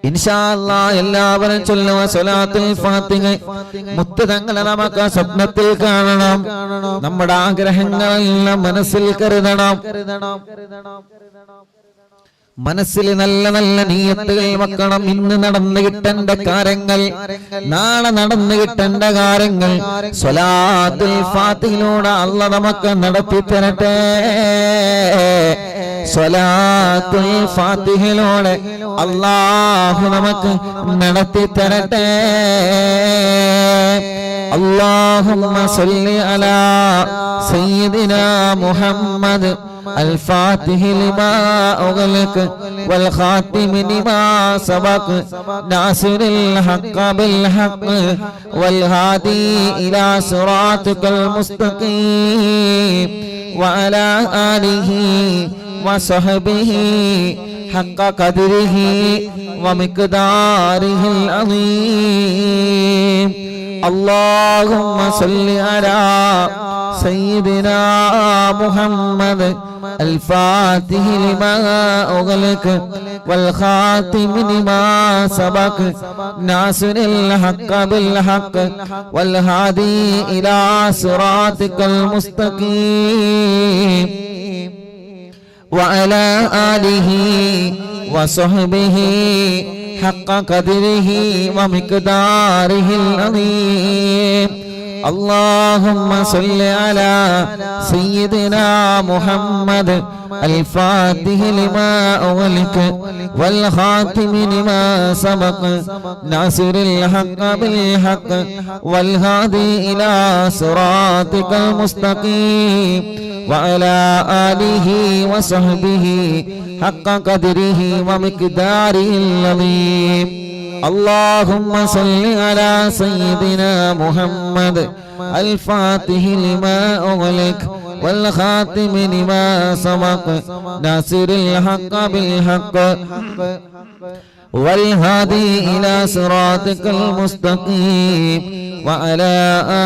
ഇൻഷാ അല്ലാഹ് എല്ലാവരും ചൊല്ലുക സ്വലാത്തുൽ ഫാത്തിഹ. മുത്ത് തങ്ങളെ നമുക്ക് സ്വപ്നത്തിൽ കാണണം. നമ്മുടെ ആഗ്രഹങ്ങളെല്ലാം മനസ്സിൽ കരുതണം. മനസ്സിൽ നല്ല നല്ല നിയ്യത്തുകൾ വെക്കണം. ഇന്ന് നടന്നു കിട്ടേണ്ട കാര്യങ്ങൾ, നാളെ നടന്നു കിട്ടേണ്ട കാര്യങ്ങൾ സ്വലാത്തുൽ ഫാത്തിഹയിലൂടെ അല്ലാഹ് നമുക്ക് നടത്തി തരട്ടെ. സ്വലാത്തുൽ ഫാത്തിഹയിലൂടെ അല്ലാഹു നമുക്ക് നടത്തി തരട്ടെ. اللهم صل على سيدنا محمد الفاتح لما أغلق والخاتم لما سبق ناصر الحق بالحق والهادي إلى صراطك المستقيم وعلى آله وصحبه حق قدره ومقداره العظيم. اللهم صل على سيدنا محمد الفاتح لما أغلق والخاتم لما سبق ناصر الحق بالحق والهادي إلى صراطك المستقيم وعلى آله وصحبه حق قدره ومقداره العظيم. اللهم صل على سيدنا محمد الفاتح لما أغلق والخاتم لما سبق ناصر الحق بالحق والهادي إلى صراطك المستقيم وعلى آله وصحبه حق قدره ومقداره العظيم. اللهم صل على سيدنا محمد الفاتح لما أغلق والخاتم لما سبق ناصر الحق بالحق والهادي إلى صراطك المستقيم وعلى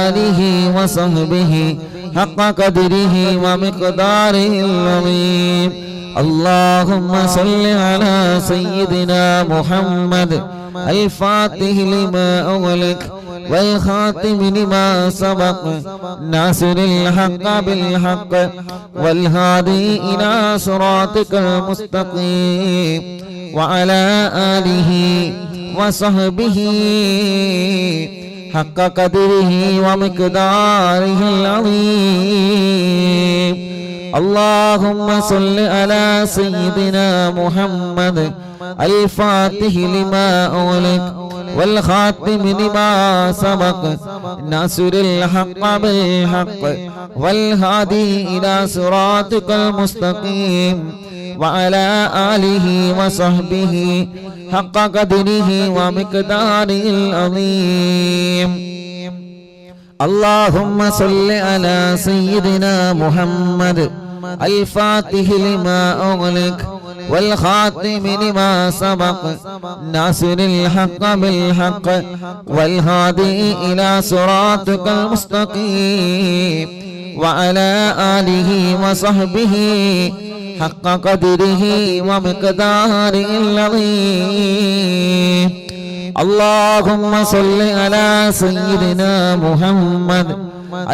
آله وصحبه حق قدره ومقداره العظيم. اللهم صل على سيدنا محمد الفاتح لما أغلق والخاتم لما سبق ناصر الحق بالحق والهادي إلى صراطك المستقيم وعلى آله وصحبه حق قدره ومقداره العظيم. اللهم صل على سيدنا محمد الفاتح لما أغلق والخاتم لما سبق ناصر الحق بالحق والهادي إلى صراطك المستقيم وعلى آله وصحبه حق قدره ومقداره العظيم. اللهم صل على سيدنا محمد الفاتح لما أغلق والخاتم لما سبق ناصر الحق بالحق والهادي إلى صراطك المستقيم وعلى آله وصحبه حق قدره ومقداره العظيم. اللهم صل على سيدنا محمد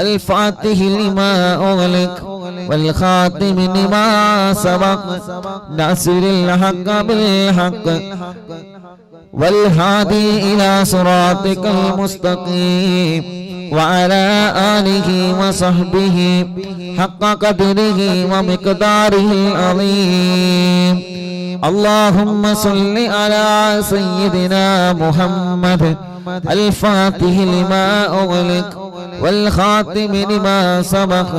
الفاتح لما أغلق والخاتم لما سبق ناصر الحق بالحق والهادي إلى صراطك المستقيم وعلى آله وصحبه حق قدره ومقداره العظيم. اللهم صل على سيدنا محمد الفاتح لما أغلق والخاتم لما سبق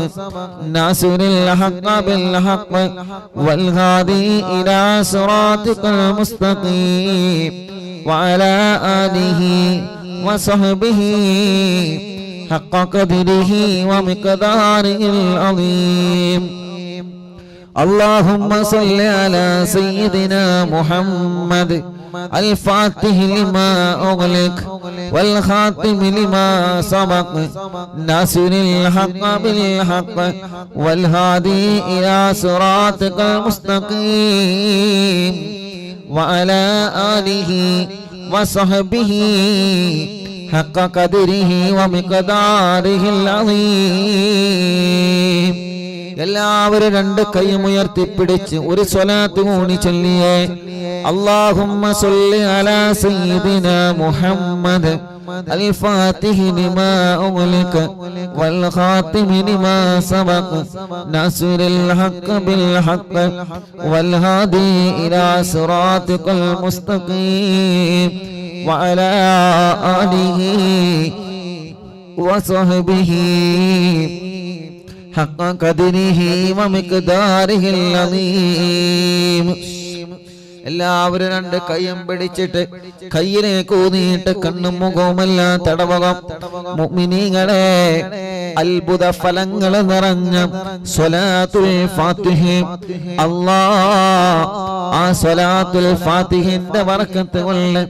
ناصر الحق بالحق والهادي إلى صراطك المستقيم وعلى آله وصحبه حق قدره ومقداره العظيم. اللهم صل على سيدنا محمد الفاتح لما أغلق والخاتم لما سبق ناصر الحق بالحق والهادي إلى صراطك المستقيم وعلى آله وصحبه حق قدره ومقداره العظيم. എല്ലാവരും രണ്ട് കൈയും ഉയർത്തിപ്പിടിച്ച് ഒരു സ്വലാത്ത് കൂടി ചൊല്ലിയേ. اللهم صل على سيدنا محمد الفاتح لما أغلق والخاتم لما سبق ناصر الحق بالحق والهادي إلى صراطك المستقيم وعلى آله وصحبه حق قدره ومقداره العظيم. എല്ലാവരും രണ്ട് കൈയും പിടിച്ചിട്ട് കയ്യിലേക്ക് ഊന്നിയിട്ട് കണ്ണും മുഖവുമെല്ലാം തടവക. മുഅ്മിനീങ്ങളെ, അത്ഭുത ഫലങ്ങൾ നിറഞ്ഞ സ്വലാത്തുൽ ഫാത്തിഹ. ആ സ്വലാത്തുൽ ഫാത്തിഹിന്റെ ബർക്കത്ത് കൊണ്ട്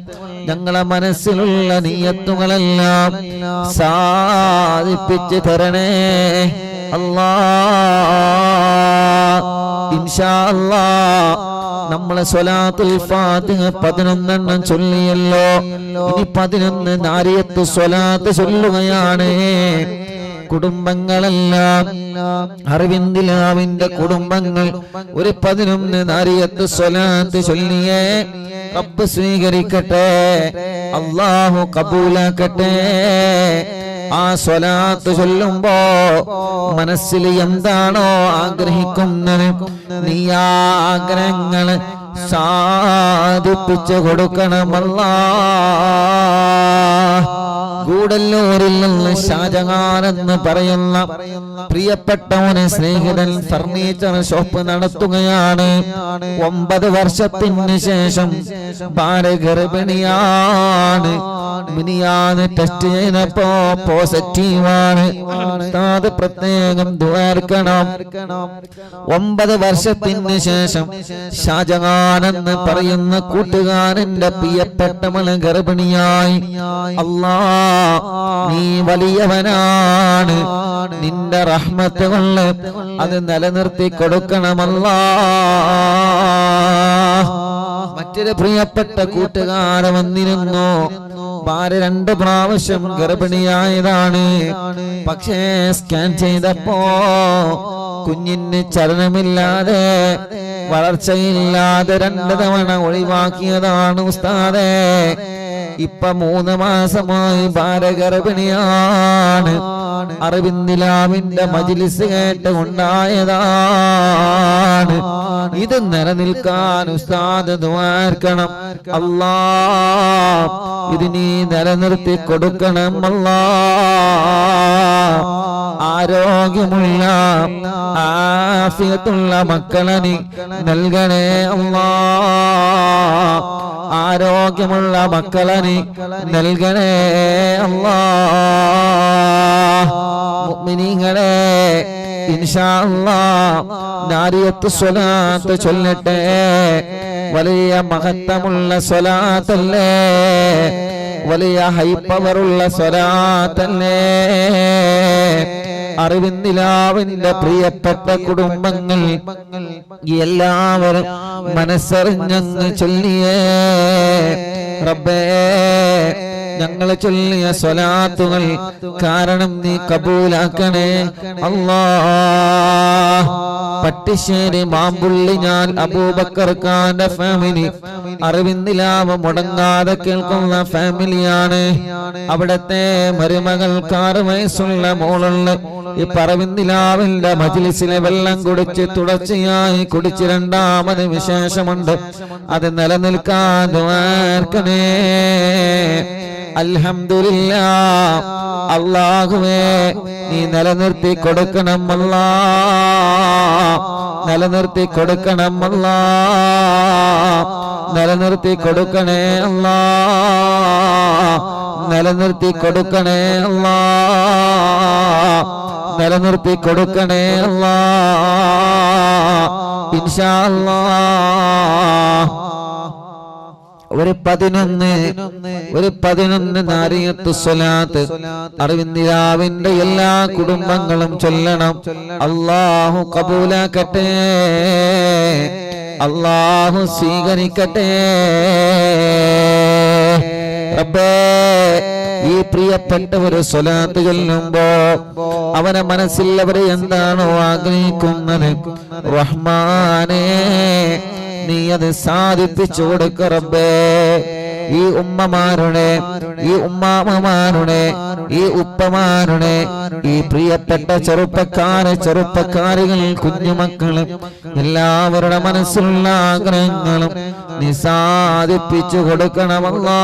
ഞങ്ങളെ മനസ്സിലുള്ള നിയ്യത്തുകളെല്ലാം സാധിപ്പിച്ച് തരണേ അല്ലാഹ്. ഇൻഷാ അല്ലാഹ് നമ്മളെ സ്വലാത്തുൽ ഫാത്തിഹ 11 ചൊല്ലിയല്ലോ. ഇനി 11 നാരിയത്ത് സ്വലാത്ത് ചൊല്ലുകയാണ്. കുടുംബങ്ങളെല്ലാം അരവിന്ദിലാവിന്റെ കുടുംബങ്ങൾ ഒരു 11 നാരിയത്ത് സ്വലാത്ത് ചൊല്ലിയേ. റബ്ബ് സ്വീകരിക്കട്ടെ, അല്ലാഹു കബൂലാക്കട്ടെ. ആ സ്വലാത്ത് ചൊല്ലുമ്പോ മനസ്സിൽ എന്താണോ ആഗ്രഹിക്കുന്നത് നീ ആ ആഗ്രഹങ്ങൾ സാധിപ്പിച്ചു കൊടുക്കണമല്ലാ. ഗൂഡല്ലൂരിൽ നിന്ന് ഷാജഹാൻ എന്ന് പറയുന്ന പ്രിയപ്പെട്ടവന് സ്നേഹിതൻ ഫർണിച്ചർ ഷോപ്പ് നടത്തുകയാണ്. 9 വർഷത്തിന് ശേഷം ഭാര്യ ഗർഭിണിയാണ്. മിനിയാന്ന് ടെസ്റ്റ് ചെയ്തപ്പോ പോസിറ്റീവാണ്. അത് പ്രത്യേകം ദുആർക്കണം. 9 വർഷത്തിന് ശേഷം ഷാജഹാൻ എന്ന് പറയുന്ന കൂട്ടുകാരന്റെ പ്രിയപ്പെട്ടവള് ഗർഭിണിയായി. അല്ലാഹ്, നീ വലിയവനാണ്. നിന്റെ റഹ്മത്ത് കൊണ്ട് അത് നിലനിർത്തി കൊടുക്കണമല്ലാഹ്. മറ്റൊരു പ്രിയപ്പെട്ട കൂട്ടുകാരൻ വന്നിരുന്നു. ഭാര്യ 2 പ്രാവശ്യം ഗർഭിണിയായതാണ്. പക്ഷേ സ്കാൻ ചെയ്തപ്പോ കുഞ്ഞിന് ചലനമില്ലാതെ വളർച്ചയില്ലാതെ 2 തവണ ഒഴിവാക്കിയതാണ് ഉസ്താദേ. ഇപ്പൊ 3 മാസമായി ഭാര്യ ഗർഭിണിയാണ്. അരവിന്ദിലാവിന്റെ മജ്ലിസ് കേട്ട് ഉണ്ടായതാണ്. ഇത് നിലനിൽക്കാൻ ഉസ്താദ് ദുആർക്കണം. അല്ലാഹ്, ഇത് നീ നിലനിർത്തി കൊടുക്കണം അല്ലാഹ്. ആരോഗ്യമുള്ള ആഫിയത്തുള്ള മക്കളെ നീ നൽകണേ അല്ലാഹ്. ആരോഗ്യമുള്ള മക്കളെ നീ നൽകണേ അല്ലാഹ്. മുഅ്മിനീങ്ങളെ, ഇൻഷാ അല്ലാഹ് നാരിയത്ത് സ്വലാത്ത് ചൊല്ലട്ടെ. വലിയ മഹത്വമുള്ള സ്വലാത്തല്ലേ, വലിയ ഹൈപ്പവറുള്ള സ്വലാത്തല്ലേ. അരവിന്ദിലാവിന്റെ പ്രിയപ്പെട്ട കുടുംബങ്ങൾ എല്ലാവരും മനസ്സറിഞ്ഞങ്ങ് ചൊല്ലിയേ. റബ്ബേ, ഞങ്ങൾ ചൊല്ലിയ സ്വലാത്തുകൾ കാരണം നീ കബൂലാക്കണേ അല്ലാഹ്. പട്ടിശ്ശേരി മാമ്പുള്ളി ഞാൻ അബൂബക്കർ ഖാന്റെ ഫാമിലി അരവിന്ദിലാവ് മുടങ്ങാതെ കേൾക്കുന്ന ഫാമിലിയാണ്. അവിടത്തെ മരുമകൾക്ക് 6 വയസ്സുള്ള മോളുള്ള ഈ അരവിന്ദിലാവിന്റെ മജ്ലിസിലെ വെള്ളം കുടിച്ച് തുടർച്ചയായി കുടിച്ച് 2ാമത് വിശേഷമുണ്ട്. അത് നിലനിൽക്കാൻ ദുആർക്കണേ. അൽഹംദുലില്ലാഹ്. അല്ലാഹുവേ, നീ നിലനിർത്തി കൊടുക്കണം അല്ലാഹ്. നിലനിർത്തി കൊടുക്കണം അല്ലാഹ്. നിലനിർത്തി കൊടുക്കണേ അല്ലാഹ്. നിലനിർത്തി കൊടുക്കണേ അല്ലാഹ്. നിലനിർത്തി കൊടുക്കണേ അല്ലാഹ്. ഇൻഷാ അല്ലാഹ്. ഒരു 11 നാരിയത്ത് സ്വലാത്ത് അരവിന്ദിലാവിന്റെ എല്ലാ കുടുംബങ്ങളും ചൊല്ലണം. അല്ലാഹു കബൂലാക്കട്ടെ. അല്ലാഹു സ്വീകരിക്കട്ടെ. റബ്ബേ, ഈ പ്രിയപ്പെട്ടവർ സ്വലാത്ത് ചൊല്ലുമ്പോ അവരെ മനസ്സിൽ അവര് എന്താണോ ആഗ്രഹിക്കുന്നത് റഹ്മാനേ നീ അത് സാധിപ്പിച്ചു കൊടുക്ക റബ്ബേ. ഈ ഉമ്മമാരുടെ, ഈ ഉമ്മാമ്മമാരുടെ, ഈ ഉപ്പമാരുടെ, ഈ പ്രിയപ്പെട്ട ചെറുപ്പക്കാരികൾ, കുഞ്ഞുമക്കള് എല്ലാവരുടെ മനസ്സിലുള്ള ആഗ്രഹങ്ങളും നീ സാധിപ്പിച്ചു കൊടുക്കണമല്ലാ.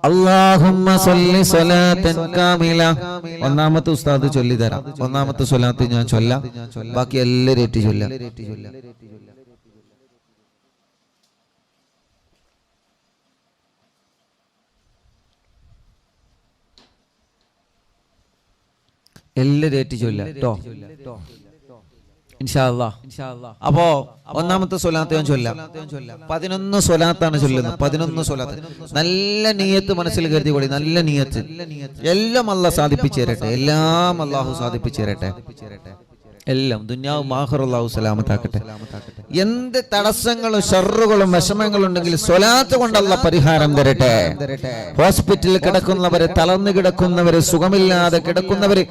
അല്ലാഹുമ്മ സ്വല്ലി സ്വലാത്തൻ കാമില. ഒന്നാമത്തെ ഉസ്താദ് ചൊല്ലി തരാം. ഒന്നാമത്തെ സ്വലാത്ത് ഞാൻ ചൊല്ലാം, ബാക്കി എല്ലാവരും ഏറ്റ് ചൊല്ലാം. എല്ലാവരും ഏറ്റ് ചൊല്ലാം ട്ടോ, ഇൻഷാ അല്ലാഹ്. അപ്പോ ഒന്നാമത്തെ സ്വലാത്ത് ഞാൻ ചൊല്ലാം. 11 സ്വലാത്താണ് ചൊല്ലുന്നത്. 11 സ്വലാത്ത്. നല്ല നിയത്ത് മനസ്സിൽ കരുതി കൂടി, നല്ല നിയത്ത്. എല്ലാം അല്ലാഹ് സാധിപ്പിച്ചു തരട്ടെ, എല്ലാം അല്ലാഹു സാധിപ്പിച്ചു തരട്ടെ. എല്ലാം ദുനിയാവും ആഖിറവും അല്ലാഹു സലാമത്താക്കട്ടെ. എന്ത് തടസ്സങ്ങളും ഷർറുകളും വിഷമങ്ങളും ഉണ്ടെങ്കിൽ സ്വലാത്ത് കൊണ്ട് അല്ലാഹ് പരിഹാരം തരട്ടെ. ഹോസ്പിറ്റലിൽ കിടക്കുന്നവര്, തളർന്നു കിടക്കുന്നവര്, സുഖമില്ലാതെ കിടക്കുന്നവര്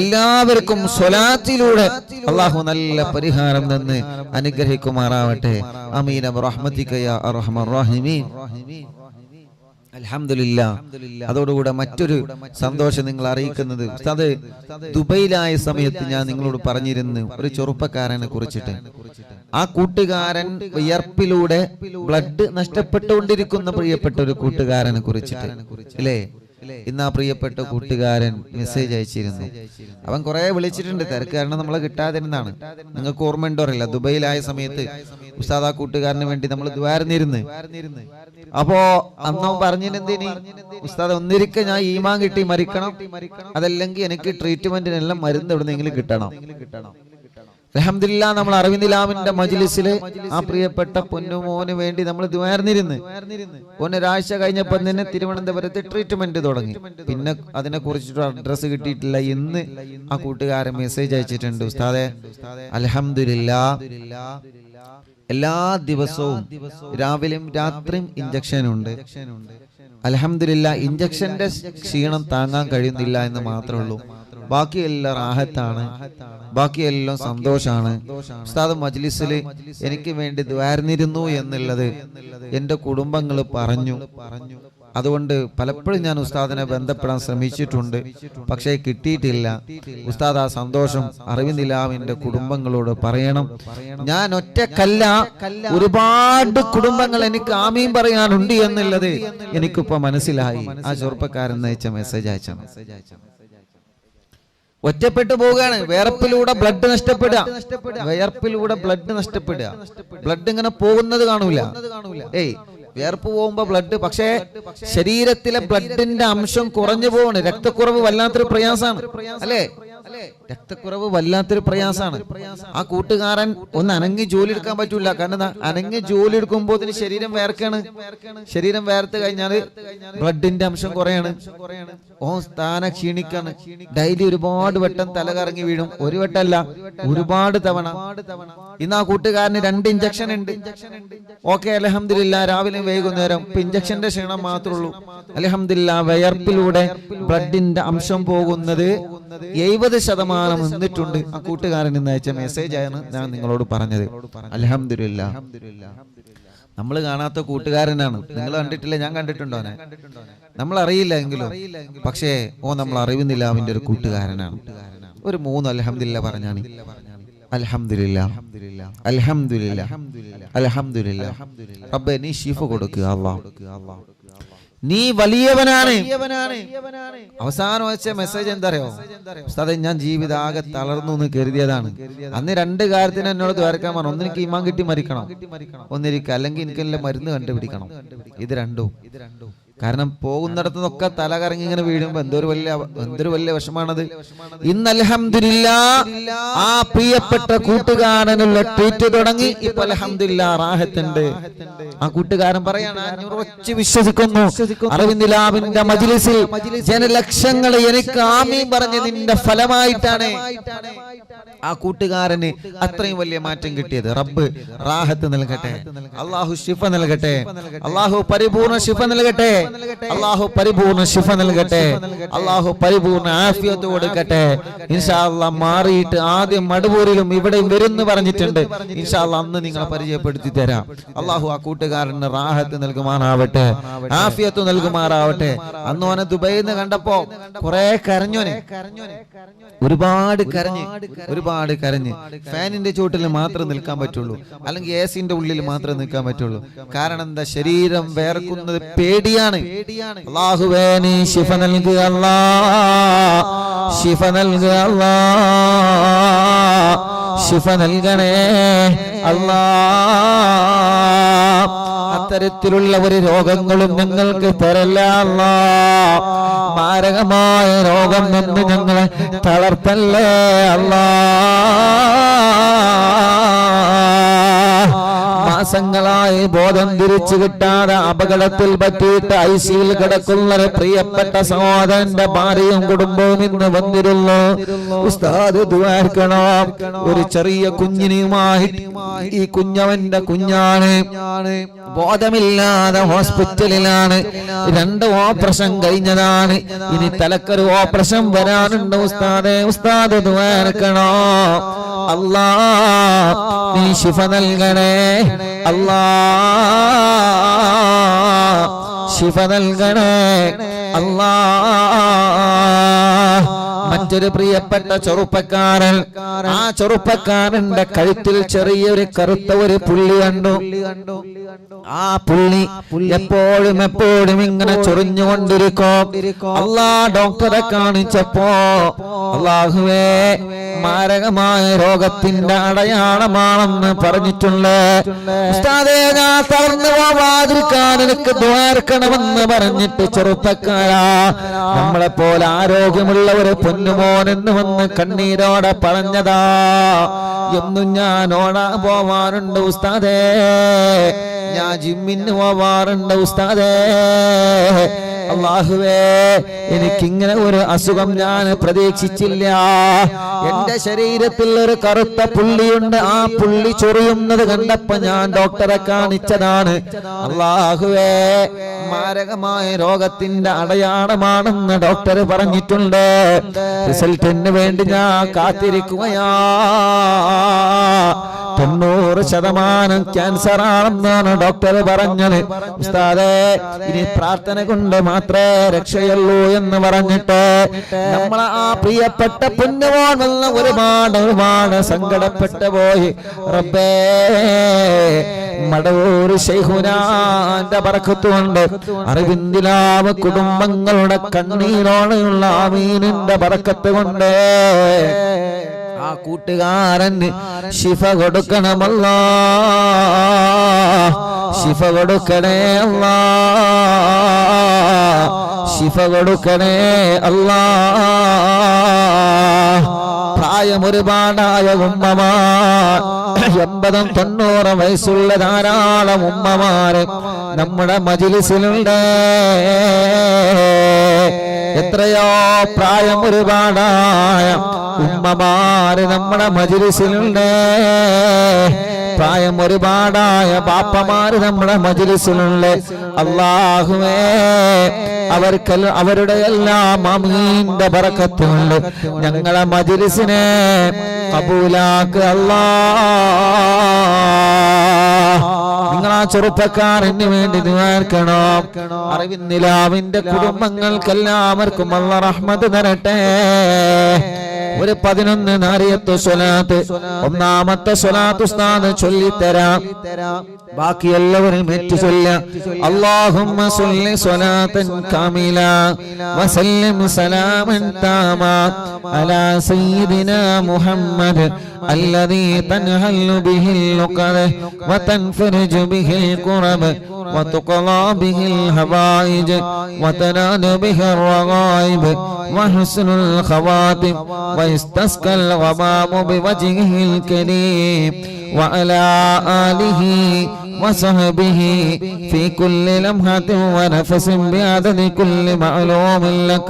എല്ലാവർക്കും സ്വലാത്തിലൂടെ അല്ലാഹു നല്ല പരിഹാരം തന്ന് അനുഗ്രഹിക്കുമാറാവട്ടെ. ആമീൻ ബിറഹ്മതിക യാ അർഹമർ റഹീമീൻ. അൽഹംദുലില്ലാഹ്. അതോടുകൂടെ മറ്റൊരു സന്തോഷം നിങ്ങൾ അറിയിക്കുന്നത്, ഉസ്താദ് ദുബൈയിലായ സമയത്ത് ഞാൻ നിങ്ങളോട് പറഞ്ഞിരുന്നു ഒരു ചെറുപ്പക്കാരനെ കുറിച്ചിട്ട്. ആ കൂട്ടുകാരൻ വിയർപ്പിലൂടെ ബ്ലഡ് നഷ്ടപ്പെട്ടുകൊണ്ടിരിക്കുന്ന പ്രിയപ്പെട്ട ഒരു കൂട്ടുകാരനെ കുറിച്ചിട്ട് അല്ലേ? ഇന്ന് ആ പ്രിയപ്പെട്ട കൂട്ടുകാരൻ മെസ്സേജ് അയച്ചിരുന്നു. അവൻ കുറെ വിളിച്ചിട്ടുണ്ട്, തിരക്ക് കാരണം നമ്മളെ കിട്ടാതിരുന്നാണ്. നിങ്ങൾക്ക് ഓർമ്മയുണ്ടോ അറിയില്ല, ദുബൈയിലായ സമയത്ത് ഉസ്താദ് ആ കൂട്ടുകാരന് വേണ്ടി നമ്മൾ ദ്വാരന്നിരുന്ന്. അപ്പോ അന്ന് പറഞ്ഞിരുന്നതിന് ഉസ്താദ് ഒന്നിരിക്കെ ഞാൻ ഈമാൻ കിട്ടി മരിക്കണം, അതല്ലെങ്കിൽ എനിക്ക് ട്രീറ്റ്മെന്റിനെല്ലാം മരുന്ന് എവിടുന്നെങ്കിലും കിട്ടണം. അൽഹംദുലില്ലാഹ്, നമ്മൾ അറിവിന്ദിലാമിന്റെ മജ്ലിസില് ആ പ്രിയപ്പെട്ട പൊന്നുമോന് വേണ്ടി നമ്മൾ ദ്വാരന്നിരുന്ന്. ഒരാഴ്ച കഴിഞ്ഞപ്പോ തന്നെ തിരുവനന്തപുരത്ത് ട്രീറ്റ്മെന്റ് തുടങ്ങി. പിന്നെ അതിനെ കുറിച്ചിട്ട് അഡ്രസ് കിട്ടിയിട്ടില്ല. ഇന്ന് ആ കൂട്ടുകാരൻ മെസ്സേജ് അയച്ചിട്ടുണ്ട്, ഉസ്താദെ അൽഹംദുലില്ലാഹ് എല്ലാ ദിവസവും രാവിലെയും രാത്രിയും ഇഞ്ചക്ഷൻ ഉണ്ട്. അൽഹംദുലില്ലാഹ് ഇഞ്ചക്ഷന്റെ ക്ഷീണം താങ്ങാൻ കഴിയുന്നില്ല എന്ന് മാത്രമേ ഉള്ളൂ. ബാക്കിയെല്ലാം റാഹത്താണ്, ബാക്കിയെല്ലാം സന്തോഷാണ്. ഉസ്താദ് മജ്ലിസിൽ എനിക്ക് വേണ്ടി ദ്വാരന്നിരുന്നു എന്നുള്ളത് എന്റെ കുടുംബങ്ങൾ പറഞ്ഞു. അതുകൊണ്ട് പലപ്പോഴും ഞാൻ ഉസ്താദിനെ ബന്ധപ്പെടാൻ ശ്രമിച്ചിട്ടുണ്ട്, പക്ഷേ കിട്ടിയിട്ടില്ല. ഉസ്താദ് ആ സന്തോഷം അറിവിന്ദിലാമിന്റെ കുടുംബങ്ങളോട് പറയണം. ഞാൻ ഒറ്റക്കല്ല, ഒരുപാട് കുടുംബങ്ങൾ എനിക്ക് ആമീൻ പറയാനുണ്ട് എന്നുള്ളത് എനിക്കിപ്പോ മനസ്സിലായി. ആ ചെറുപ്പക്കാരൻ അയച്ച മെസ്സേജ് അയച്ചാണ്. ഒറ്റപ്പെട്ടു പോവുകയാണ്. വിയർപ്പിലൂടെ ബ്ലഡ് നഷ്ടപ്പെടുക, വിയർപ്പിലൂടെ ബ്ലഡ് നഷ്ടപ്പെടുക. ബ്ലഡ് ഇങ്ങനെ പോകുന്നത് കാണൂല. വിയർപ്പ് പോകുമ്പോ ബ്ലഡ്, പക്ഷേ ശരീരത്തിലെ ബ്ലഡിന്റെ അംശം കുറഞ്ഞു പോവാണ്. രക്തക്കുറവ് വല്ലാത്തൊരു പ്രയാസമാണ് അല്ലേ? രക്തക്കുറവ് വല്ലാത്തൊരു പ്രയാസമാണ്. ആ കൂട്ടുകാരൻ ഒന്ന് അനങ്ങി ജോലി എടുക്കാൻ പറ്റൂല. കാരണം അനങ്ങി ജോലി എടുക്കുമ്പോ ശരീരം വേർക്കാണ്. ശരീരം വേർത്ത് കഴിഞ്ഞാല് ബ്ലഡിന്റെ അംശം കുറയാണ്. സ്ഥാന ക്ഷീണിക്കാണ്. ഡെയിലി ഒരുപാട് വട്ടം തല കറങ്ങി വീഴും. ഒരു വട്ടമല്ല, ഒരുപാട് തവണ. ഇന്ന് ആ കൂട്ടുകാരന് 2 ഇഞ്ചക്ഷൻ ഉണ്ട്. ഓക്കെ, അൽഹംദുലില്ലാഹ് രാവിലെ വൈകുന്നേരം. ഇപ്പൊ ഇഞ്ചക്ഷന്റെ ക്ഷീണം മാത്രമേ ഉള്ളൂ. അൽഹംദുലില്ലാഹ് വിയർപ്പിലൂടെ ബ്ലഡിന്റെ അംശം പോകുന്നത് 70% നിന്നിട്ടുണ്ട്. ആ കൂട്ടുകാരൻ ഇന്ന് അയച്ച മെസ്സേജ് ആണ് ഞാൻ നിങ്ങളോട് പറഞ്ഞത്. അൽഹംദുലില്ലാഹ്. നമ്മൾ കാണാത്ത കൂട്ടുകാരനാണ്. നിങ്ങൾ കണ്ടിട്ടില്ല, ഞാൻ കണ്ടിട്ടുണ്ടോ? നമ്മൾ അറിയില്ല എങ്കിലും, പക്ഷേ നമ്മൾ അറിയുന്നില്ല അവന്റെ ഒരു കൂട്ടുകാരനാണ്. ഒരു 3 അൽഹംദുലില്ലാഹ് പറഞ്ഞാണ്. അൽഹംദുലില്ലാഹ്, അൽഹംദുലില്ലാഹ്, അൽഹംദുലില്ലാഹ്. റബ്ബേ നീ ശിഫ കൊടുക്കുക അല്ലാഹ്, നീ വലിയവനാണ്. അവസാനം വെച്ച മെസ്സേജ് എന്താ അറിയോ? ഉസ്താദേ ഞാൻ ജീവിതാകെ തളർന്നു എന്ന് കരുതിയതാണ്. അന്ന് 2 കാര്യത്തിന് എന്നോട് ദ്വാരക്കാൻ പറഞ്ഞു. ഒന്നെനിക്ക് ഈമാൻ കിട്ടി മരിക്കണം, ഒന്നിരിക്കുക, അല്ലെങ്കിൽ എനിക്കെല്ലാം മരുന്ന് കണ്ടുപിടിക്കണം. ഇത് രണ്ടും കാരണം പോകുന്നിടത്തുനിന്നൊക്കെ തല കറങ്ങി ഇങ്ങനെ വീഴുമ്പോ എന്തൊരു വലിയ വിഷമാണത്. ഇന്ന് അൽഹംദുലില്ലാഹ് ആ പ്രിയപ്പെട്ട കൂട്ടുകാരനുള്ള ട്രീറ്റ് തുടങ്ങി. ഇപ്പൊ അൽഹംദുലില്ലാഹ് റാഹത്തുണ്ട്. ആ കൂട്ടുകാരൻ പറയാണ്, ഞാൻ ഉറച്ചു വിശ്വസിക്കുന്നു അറിവിന്ദിലാവിന്റെ മജ്ലിസിൽ ജനലക്ഷങ്ങൾ എനിക്ക് ആമീൻ പറഞ്ഞതിന്റെ ഫലമായിട്ടാണ് ആ കൂട്ടുകാരന് അത്രയും വലിയ മാറ്റം കിട്ടിയത്. റബ്ബ് റാഹത്ത് നൽകട്ടെ, അല്ലാഹു ശിഫ നൽകട്ടെ, അല്ലാഹു പരിപൂർണ്ണ ശിഫ നൽകട്ടെ, അല്ലാഹു പരിപൂർണ്ണ ശിഫ നൽകട്ടെ, അല്ലാഹു പരിപൂർണ്ണ ആഫിയത്ത് കൊടുക്കട്ടെ. ഇൻഷാ അല്ലാഹ് മാറിയിട്ട് ആദ്യം മടവൂരിലും ഇവിടെയും വരുന്നു പറഞ്ഞിട്ടുണ്ട്. ഇൻഷാ അല്ലാഹ് അന്ന് നിങ്ങളെ പരിചയപ്പെടുത്തി തരാം. അല്ലാഹു ആ കൂട്ടുകാരന് റാഹത്ത് നൽകുമാറാവട്ടെ, ആഫിയത്ത് നൽകുമാറാവട്ടെ. അന്ന് ഓനെ ദുബൈയിൽ നിന്ന് കണ്ടപ്പോ കുറെ കരഞ്ഞോനെ, ഒരുപാട് കരഞ്ഞ് ഫാനിന്റെ ചുവട്ടിൽ മാത്രം നിൽക്കാൻ പറ്റുള്ളൂ, അല്ലെങ്കിൽ എസിന്റെ ഉള്ളിൽ മാത്രം നിൽക്കാൻ പറ്റുള്ളൂ. കാരണം എന്താ, ശരീരം വേർക്കുന്നത് പേടിയാണ്. അല്ലാഹുവേ നീ ശിഫ നൽകുക അല്ലാഹ്, ശിഫ നൽകുക അല്ലാഹ്, ശിഫ നൽകണേ അല്ലാഹ്. അത്തരത്തിലുള്ള ഒരു രോഗങ്ങളും ഞങ്ങൾക്ക് തരല്ല അല്ലാഹ്. മാരകമായ രോഗം നിന്ന് ഞങ്ങളെ തളർത്തല്ലേ അല്ലാഹ്. മാസങ്ങളായി ബോധം തിരിച്ചു കിട്ടാതെ അപകടത്തിൽ പറ്റിയിട്ട് ഐസിയിൽ കിടക്കുന്ന പ്രിയപ്പെട്ട സഹോദരന്റെ ഭാര്യയും കുടുംബവും ഇന്ന് വന്നിരുന്നു. ഉസ്താദ് ദുആർക്കണോ. ഒരു ചെറിയ കുഞ്ഞിനുമായി, ഈ കുഞ്ഞവന്റെ കുഞ്ഞാണ്, ബോധമില്ലാതെ ഹോസ്പിറ്റലിലാണ്. 2 ഓപ്പറേഷൻ കഴിഞ്ഞതാണ്, ഇനി തലക്കൊരു ഓപ്പറേഷൻ വരാനുണ്ട്. ഉസ്താദ് ദുആർക്കണോ. അല്ലാഹ് നീ ശിഫ നൽകണേ അല്ലാഹ്, ശിഫ നൽകണേ അല്ലാഹ്. മറ്റൊരു പ്രിയപ്പെട്ട ചെറുപ്പക്കാരൻ, ആ ചെറുപ്പക്കാരന്റെ കഴുത്തിൽ ചെറിയൊരു കറുത്ത ഒരു പുള്ളി കണ്ടു. ആ പുള്ളി എപ്പോഴും ഇങ്ങനെ ചൊറിഞ്ഞുകൊണ്ടിരിക്കും. അല്ലാഹ് ഡോക്ടറെ കാണിച്ചപ്പോ അല്ലാഹുവേ മാരകമായ രോഗത്തിന്റെ അടയാളമാണെന്ന് പറഞ്ഞിട്ടുണ്ട്. ഉസ്താദേ ഞാൻ തളർന്നു പോവാതിരിക്കാൻ എനിക്ക് ദ്വാരക്കണമെന്ന് പറഞ്ഞിട്ട് ചെറുപ്പക്കാരാ, നമ്മളെ പോലെ ആരോഗ്യമുള്ള ഒരു പൊന്നുമോൻ എന്ന് വന്ന് കണ്ണീരോടെ പറഞ്ഞതാ. എന്നും ഞാൻ ഓടാൻ പോവാറുണ്ട് ഉസ്താദേ, ഞാൻ ജിമ്മിന് പോവാറുണ്ട് ഉസ്താദേ. അല്ലാഹുവേ എനിക്കിങ്ങനെ ഒരു അസുഖം ഞാൻ പ്രതീക്ഷിച്ചില്ല. എന്റെ ശരീരത്തിൽ ഒരു കറുത്ത പുള്ളിയുണ്ട്, ആ പുള്ളി ചൊറിയുന്നത് കണ്ടപ്പോ ഞാൻ ഡോക്ടറെ കാണിച്ചതാണ്. അല്ലാഹുവേ മാരകമായ രോഗത്തിന്റെ അടയാളമാണെന്ന് ഡോക്ടർ പറഞ്ഞിട്ടുണ്ട്. റിസൾട്ടിന് വേണ്ടി ഞാൻ കാത്തിരിക്കുകയാ. 90% ക്യാൻസർ ആണെന്നാണ് ഡോക്ടർ പറഞ്ഞത്. ഉസ്താദേ ഇനി പ്രാർത്ഥന കൊണ്ട് മാത്രമേ രക്ഷയുള്ളൂ എന്ന് പറഞ്ഞിട്ട് നമ്മളെ ആ പ്രിയപ്പെട്ട പൊന്നുമോൻ വന്ന് ഒരുപാട് സങ്കടപ്പെട്ടു പോയി. റബ്ബേ മടവൂർ ശൈഖുനാന്റെ ബറക്കത്ത് കൊണ്ട് അറിവിന്ദിലാവ് കുടുംബങ്ങളുടെ കണ്ണീരോടെയുള്ള ആമീനിന്റെ ബറക്കത്ത് കൊണ്ട് ആ കൂട്ടുകാരന് ശിഫ കൊടുക്കണമല്ലാ, ശിഫ കൊടുക്കണേ അല്ലാ, ശിഫ കൊടുക്കണേ അല്ലാ. പ്രായം ഒരുപാടായ ഉമ്മമാർ, 80-90 വയസ്സുള്ള ധാരാളം ഉമ്മമാര് നമ്മുടെ മജ്‌ലിസിലുണ്ട്. എത്രയോ പ്രായം ഒരുപാടായ ഉമ്മമാര് നമ്മുടെ മജ്‌ലിസിലുണ്ട്. പ്രായം ഒരുപാടായ ബാപ്പമാര് നമ്മുടെ മജ്‌ലിസിലുണ്ട്. അല്ലാഹുവേ അവരുടെ എല്ലാം ആമീന്റെ ബറക്കത്ത് കൊണ്ട് ഞങ്ങളെ മജ്‌ലിസിനെ കബൂലാക്ക് അല്ലാഹ്. നിങ്ങൾ ആ ചെറുപ്പക്കാരന് വേണ്ടി ദുആർക്കണം. അറിവിന്ദിലാവിന്റെ കുടുംബങ്ങൾക്കെല്ലാവർക്കും അല്ലാഹ് റഹ്മത്ത് തരട്ടെ. ഒരു 11 നാരിയത്ത് സ്വലാത്ത്, ഒന്നാമത്തെ സ്വലാത്ത് ഉസ്താദ് ചൊല്ലിത്തരാം, ബാക്കി എല്ലാവരും ഏറ്റു ചൊല്ലാം. അല്ലാഹുമ്മ സ്വല്ലി സ്വലാത്തൻ കാമില വസല്ലിം സലാമൻ താമാ അലാ സയ്യിദിനാ മുഹമ്മദ് الذي تنهل به اللقد وتنفرج به الكرب وتقضى به الحوائج وتنال به الرغائب وحسن الخواتم ويستسقى الغمام بوجهه الكريم وعلى آله وصحبه في كل لمحة ونفس بعدد كل معلوم لك.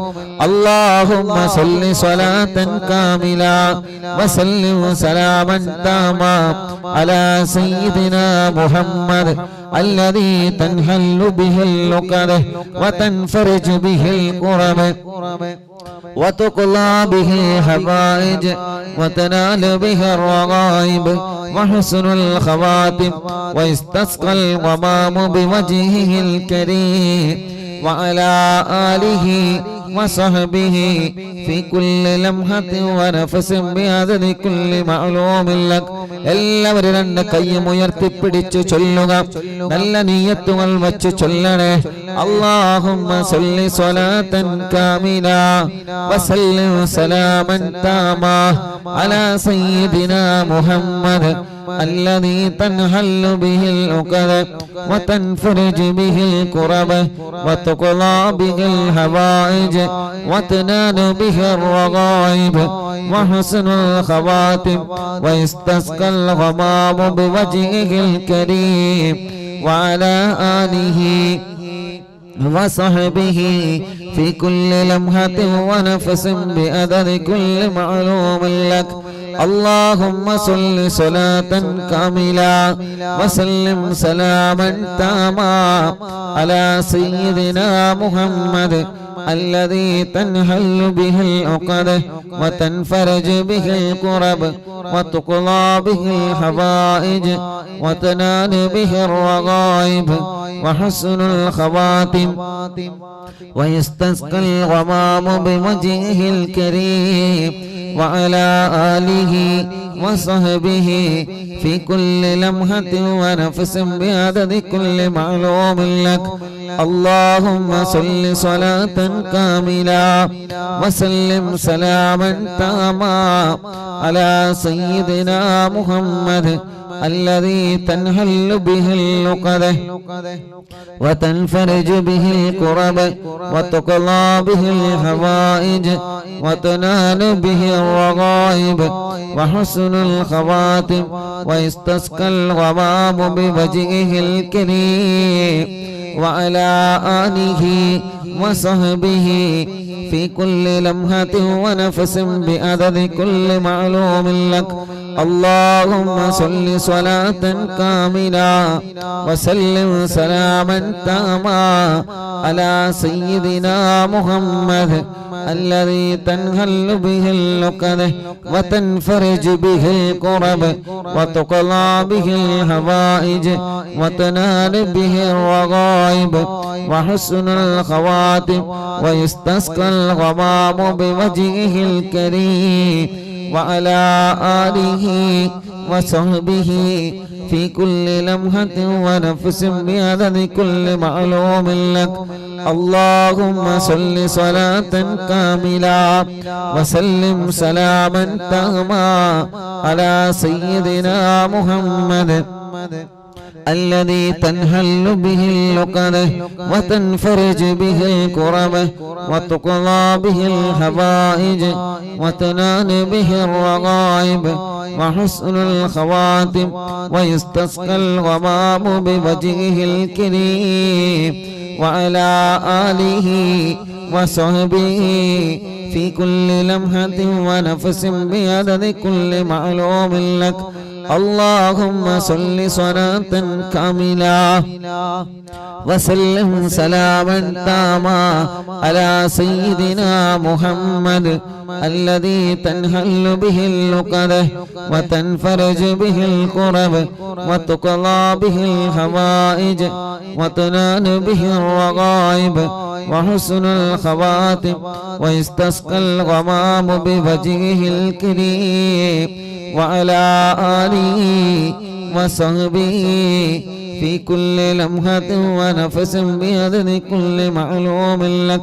اللهم صل صلاة كاملة وسلم سلاما تاما على سيدنا محمد الذي تنحل به اللقد وتنفرج به الكرب وتقضى به الحوائج وتنال به الرغائب وحسن الخواتم ويستسقى الغمام بوجهه الكريم وعلى آله وصحبه في كل لمحة ونفس بعدد كل معلوم لك. എല്ലാവരും രണ്ട് കൈയും ഉയർത്തിപ്പിടിച്ചു ചൊല്ലുക. നല്ല നിയ്യത്തുകൾ വച്ച് ചൊല്ലണേ. اللهم صل صلاة كاملة وسلم سلاما تاما على سيدنا محمد الذي تنحل به العقد وتنفرج به الكرب وتقضى به الحوائج وتنال به الرغائب وحسن الخواتم ويستسقى الغمام بوجهه الكريم وعلى آله وصحبه في كل لمحة ونفس بعدد كل معلوم لك. اللهم صل صلاة كاملة وسلم سلاما تاما على سيدنا محمد الذي تنحل به العقد وتنفرج به الكرب وتقضى به الحوائج وتنال به الرغائب وحسن الخواتم ويستسقى الغمام بوجهه الكريم وعلى آله وصحبه في كل لمحة ونفس بعدد كل معلوم لك. اللهم صل صلاة كاملة وسلم سلاما تاما على سيدنا محمد الذي تنحل به اللقد وتنفرج به الكرب وتقضى به الحوائج وتنال به الرغائب وحسن الخواتم ويستسقى الغمام بوجهه الكريم وعلى آله وصحبه في كل لمحة ونفس بعدد كل معلوم لك. اللهم صل صلاة كاملة وسلم سلاما تاما على سيدنا محمد الذي تنحل به اللقد وتنفرج به الكرب وتقضى به الحوائج وتنال به الرغائب وحسن الخواتم ويستسقى الغمام بوجهه الكريم وعلى آله وصحبه في كل لمحة ونفس بعدد كل معلوم لك. اللهم صل صلاة كاملة وسلم سلاما تاما على سيدنا محمد الذي تنحل به اللقد وتنفرج به الكرب وتقضى به الحوائج وتنال به الرغائب وحسن الخواتم ويستسقى الغمام بوجهه الكريم وعلى آله وصحبه في كل لمحة ونفس بعدد كل معلوم لك. اللهم صل صلاة كاملة وسلم سلاما تاما على سيدنا محمد الذي تنحل به اللقد وتنفرج به الكرب وتقضى به الحوائج وتنال به الرغائب وحسن الخواتم ويستسقى الغمام بوجهه الكريم وعلى آله وصحبه في كل لمحة ونفس بعدد كل معلوم لك.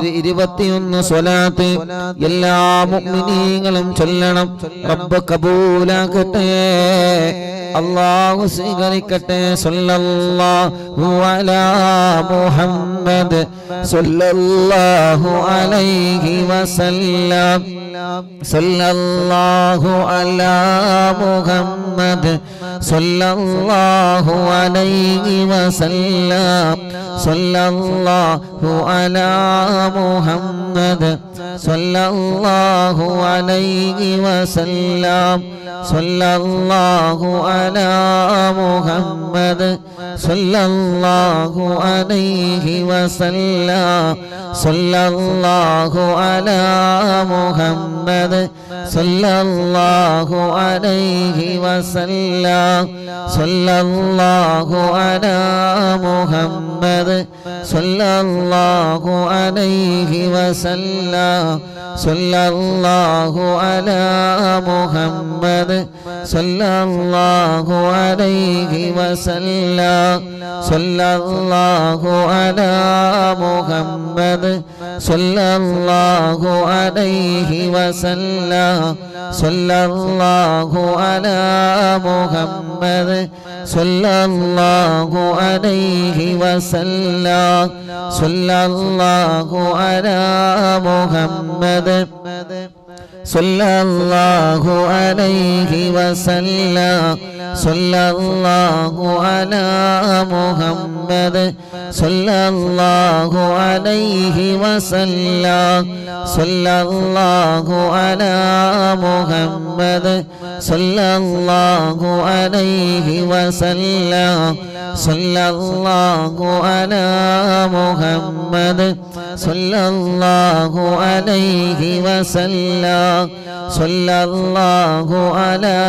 ഒരു 21 സ്വലാത്ത് എല്ലാ മുഅ്മിനീങ്ങളും ചൊല്ലണം. റബ്ബ് കബൂലാക്കട്ടെ, അല്ലാഹു സ്വീകരിക്കട്ടെ. സല്ലല്ലാഹു അലാ മുഹമ്മദ് സല്ലല്ലാഹു അലൈഹി വസല്ലം. സല്ലല്ലാഹു അലാ മുഹമ്മദ് സല്ലല്ലാഹു അലൈഹി വസല്ലം. സല്ലല്ലാഹു അലാ മുഹമ്മദ് സല്ലല്ലാഹു അലൈഹി വസല്ലം. സല്ലല്ലാഹു അലാ മുഹമ്മദ് സല്ലല്ലാഹു അലൈഹി വസല്ലം. സല്ലല്ലാഹു അലാ മുഹമ്മദ് സല്ലല്ലാഹു അലൈഹി വസല്ലം. സല്ലല്ലാഹു അലാ മുഹമ്മദ് സല്ലല്ലാഹു അലൈഹി വസല്ലം. സല്ലല്ലാഹു അലാ മുഹമ്മദ് സല്ലല്ലാഹു അലൈഹി വസല്ലം. സല്ലല്ലാഹു അലാ മുഹമ്മദ് സല്ലല്ലാഹു അലൈഹി വസല്ലം. സല്ലല്ലാഹു അലാ മുഹമ്മദ് സല്ലല്ലാഹു അലൈഹി വസല്ലം. സല്ലല്ലാഹു അലാ മുഹമ്മദ് സല്ലല്ലാഹു അലൈഹി വസല്ലം. സല്ലല്ലാഹു അലാ മുഹമ്മദ് സല്ലല്ലാഹു അലൈഹി വസല്ലം. സല്ലല്ലാഹു അലാ മുഹമ്മദ് സല്ലല്ലാഹു അലൈഹി വസല്ലം. സല്ലല്ലാഹു അലാ മുഹമ്മദ് സല്ലല്ലാഹു അലൈഹി വസല്ലം. സല്ലല്ലാഹു അലാ മുഹമ്മദ് സല്ലല്ലാഹു അലൈഹി വസല്ലം. സല്ലല്ലാഹു അലാ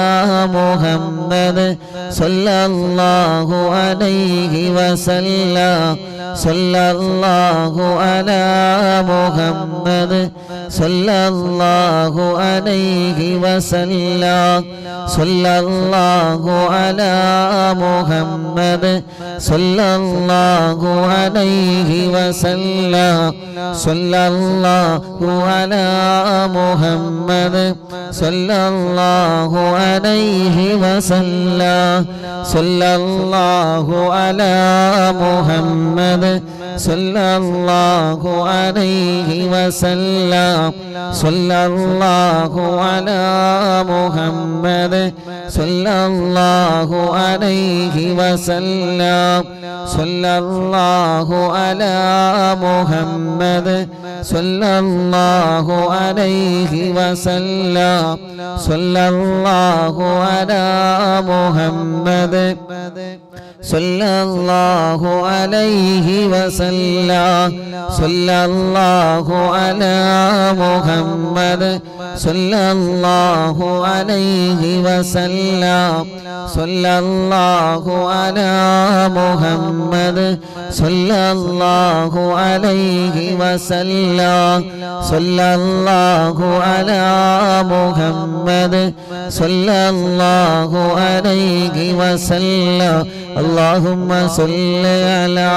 മുഹമ്മദ് സല്ലല്ലാഹു അലൈഹി വസല്ലം. സല്ലല്ലാഹു അലാ മുഹമ്മദ് സല്ലല്ലാഹു അലൈഹി വസല്ലം. സല്ലല്ലാഹു അലാ മുഹമ്മദ് സല്ലല്ലാഹു അലൈഹി വസല്ലം. സല്ലല്ലാഹു അലാ മുഹമ്മദ് സല്ലല്ലാഹു അലൈഹി വസല്ലം. സല്ലല്ലാഹു അലാ മുഹമ്മദ് സല്ലല്ലാഹു അലൈഹി വസല്ലം. സല്ലല്ലാഹു അലാ മുഹമ്മദ് സല്ലല്ലാഹു അലൈഹി വസല്ലം. സല്ലല്ലാഹു അലാ മുഹമ്മദ് സല്ലല്ലാഹു അലൈഹി വസല്ലം. സല്ലല്ലാഹു അലാ മുഹമ്മദ് സല്ലല്ലാഹു അലൈഹി വസല്ലം. സല്ലല്ലാഹു അലാ മുഹമ്മദ് സല്ലല്ലാഹു അലൈഹി വസല്ലം. സല്ലല്ലാഹു അലാ മുഹമ്മദ് സല്ലല്ലാഹു അലൈഹി വസല്ലം. اللهم صل على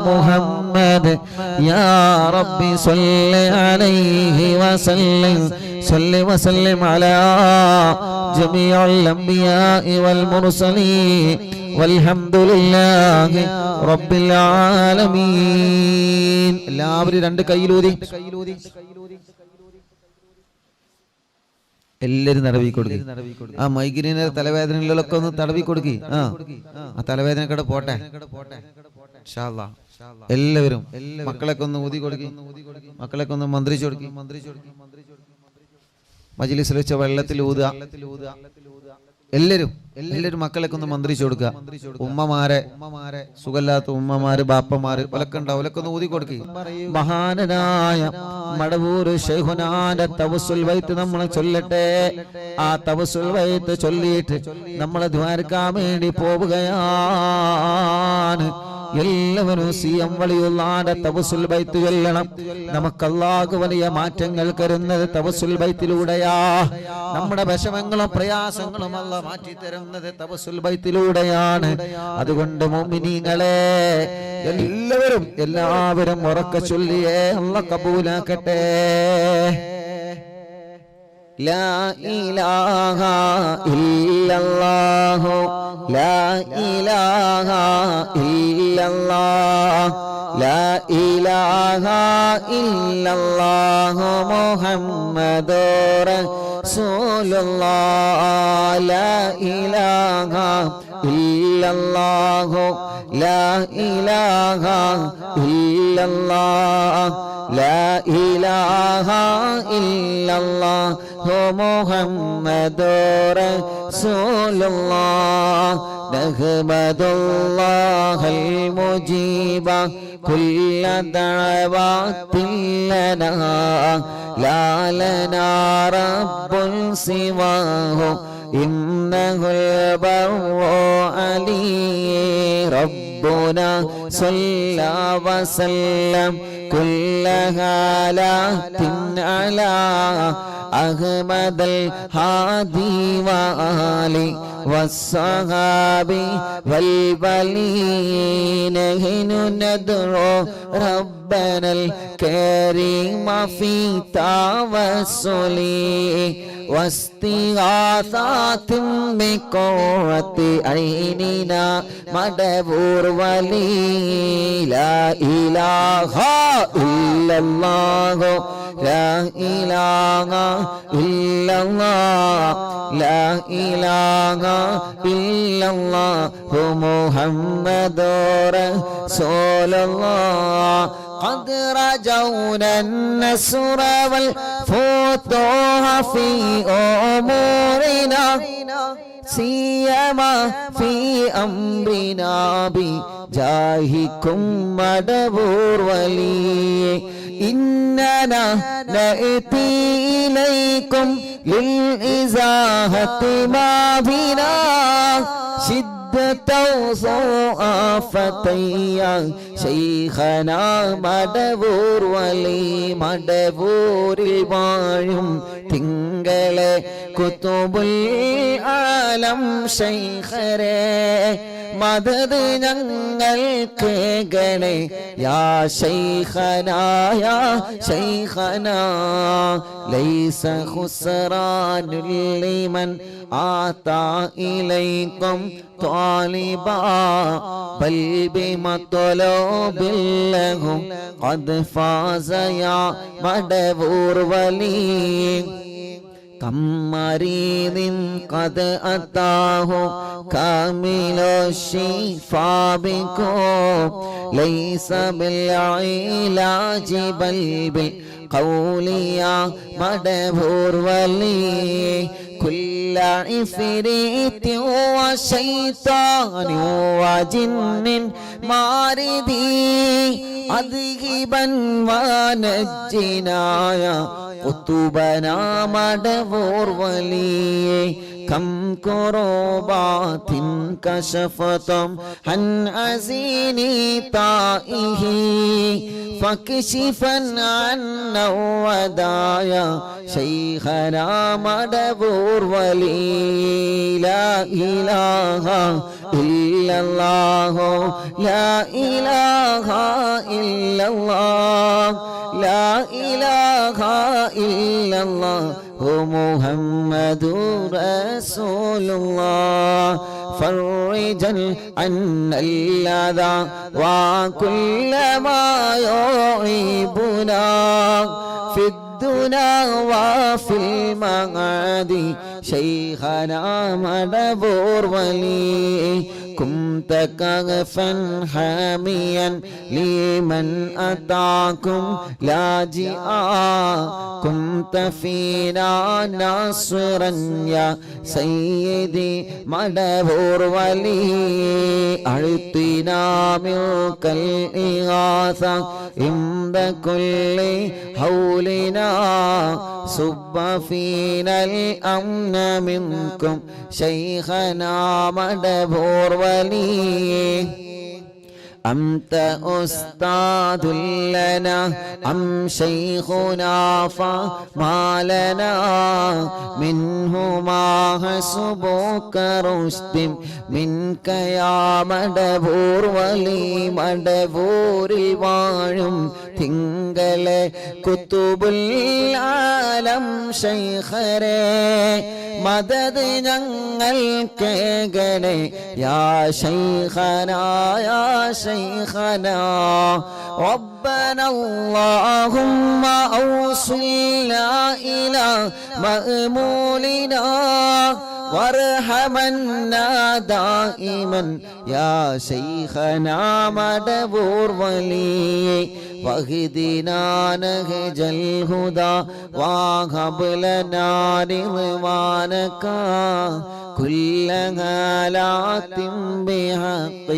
محمد يا ربي صل عليه وسلم. صل وسلم على جميع الأنبياء والمرسلين والحمد لله رب العالمين. എല്ലാവരും രണ്ട് കൈയിലൂതി എല്ലാരും തടവി കൊടുക്കി. ആ മൈഗ്രീന് തലവേദനകളിലൊക്കെ ഒന്ന് തടവി കൊടുക്കി. ആ തലവേദനക്കടെ പോട്ടെ. എല്ലാവരും മക്കളൊക്കെ ഒന്ന് ഊതി കൊടുക്കി, മക്കളൊക്കെ ഒന്ന് മന്ത്രിച്ചു കൊടുക്കി. മജ്‌ലിസിൽ വെച്ച വെള്ളത്തിൽ ഊതുക. എല്ലാവരും മക്കളൊക്കെ ഒന്ന് മന്ത്രിച്ചു കൊടുക്കുക. ഉമ്മമാരെ, സുഖല്ലാത്ത ഉമ്മമാര്, ബാപ്പമാര് ഒലക്കെ ഉണ്ടാവും, ഒലക്കെ ഒന്ന് ഊതി കൊടുക്കുക. മഹാനായ മടവൂർ ശൈഖുനാന്റെ തവസ്സുൽ ബൈത്ത് നമ്മൾ ചൊല്ലട്ടെ. ആ തവസ്സുൽ ബൈത്ത് ചൊല്ലിയിട്ട് നമ്മൾ ദ്വാരക്കാൻ വേണ്ടി പോവുകയാണ്. എല്ലാവരും സിയം വലിയുള്ളാന്റെ തവസ്സുൽ ബൈത്ത് ചൊല്ലണം. നമുക്ക് അല്ലാഹു വലിയ മാറ്റങ്ങൾ തരുന്നത് തവസ്സുൽ ബൈത്തിലൂടെയാ. നമ്മുടെ വിഷമങ്ങളും പ്രയാസങ്ങളും അല്ലാഹ് മാറ്റി തരുന്നത് തവസ്സുൽ ബൈത്തിലൂടെയാണ്. അതുകൊണ്ട് മുഅ്മിനീങ്ങളെ എല്ലാവരും ഉറക്കെ ചൊല്ലിയേ അല്ലാഹ് കബൂലാക്കട്ടെ. ലാ ഇലാഹ ഇല്ലല്ലാഹു ലാ ഇലാഹ ഇല്ലല്ലാഹ് ലാ ഇലാഹ ഇല്ലല്ലാഹു മുഹമ്മദുർ റസൂലുള്ളാഹ് ലാ ഇലാഹ ഇല്ലല്ലാഹു ലാ ഇലാഹ ഇല്ലല്ലാഹ് ലാ ഇലാഹ ഇല്ലല്ലാഹു മുഹമ്മദുർ റസൂലുള്ളാഹ് നഹ്മദുല്ലാഹൽ മുജീബ കുല്ല ദഅവാതിൻ ലനാ ലാ ലനാ റബ്ബുൻ സിവാഹു ഇന്നഹുൽ ബർറു അലീ റബ്ബുനാ സ്വല്ല വസല്ലം കുല്ല ഹാലാത്തിൻ അലാ അഹ്മദൽ ഹാദി വആലി വസ്സഹാബി വൽ ബലീന നഹ്നു നദ്ഉ റബ്ബനൽ കരീമ ഫീ തവസ്സുലി വസ്തിഗാസാത്തിൻ ബിഖുവത്തി ഐനിനാ മദബൂർ വലി ലാ ഇലാഹ ഇല്ലല്ലാഹു ലാ ഇലാഹ ഇല്ലല്ലാഹ് ലാ ഇലാഹ ഇല്ലല്ലാഹു മുഹമ്മദുർ റസൂലുള്ളാഹ് قد رجونا النصر والفتوح في أمورنا سيما في أمرنا بجاهكم مدبور ولي إننا نأتي إليكم للإزاحة ما بنا فتيا شيخنا മടവൂർ വലി മടവൂരിൽ വാഴും തിങ്കളെ കുതുബുൽ ആലം ശൈഖരെ മദദ് ഞങ്ങൾക്ക് ഗണേ യാ ശൈഖനാ യാ ശൈഖനാ ലൈസ ഖുസ്റാനുൽ ലിമൻ ആതാ ഇലൈക്കും طالبا بل بمطلوب لهم قد فاز يا مدبور ولي كم مريض قد أتاه كامل الشفاء بكم ليس بالعلاج بل بالقول يا مدبور ولي كل عفريت وشيطان وجن ماردي أذهبا ونجنا يا قطبنا مدبور ولي كم كربات كشفتم عن عزيني طائه فكشفا عنا ودايا شيخنا مدبور ولي لا إله إلا الله لا إله إلا الله لا إله إلا الله محمد رسول الله فرجا عنا الأذى وكل ما يعيبنا في الدنيا وفي المعاد شيخنا مدبور ولي كنت كغفا حاميا لمن أتاكم لاجئا كنت فينا ناصرا يا سيدي مدبور ولي أعطنا ملك الإغاثة عند كل حولنا صب فينا الأمن منكم شيخنا مدبور ولي أنت أستاذ لنا أم شيخنا فما لنا منه ما حسبك رشد منك يا മടവൂർ വലി മടവൂരിൽ വാഴും തിങ്കളെ കുത്തുബുൽ ആലം ശൈഖരേ മദദ് ഞങ്ങൾക്കേകണേ യാ ശൈഖനാ യാ ശൈഖനാ ربنا اللهم أوصلنا إلى مأمولنا وارحمنا دائما يا شيخنا مدبور ولي واهدنا نهج الهدى وهب لنا رضوانك كل هالات بحق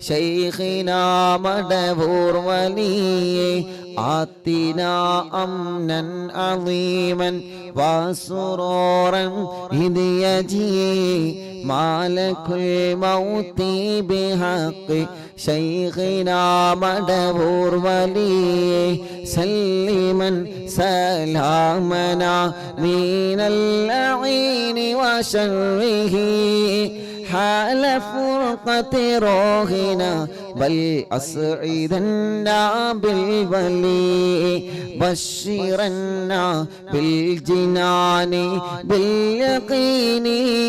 شيخنا مدبور ولي آتنا أمنا عظيما وسرورا إذ يجي مالك الموت بحق شيخنا مدبور ولي سلما سلامنا من اللعين وشره حال فرقة روحنا بل أسعدنا بالولي بشرنا بالجنان باليقين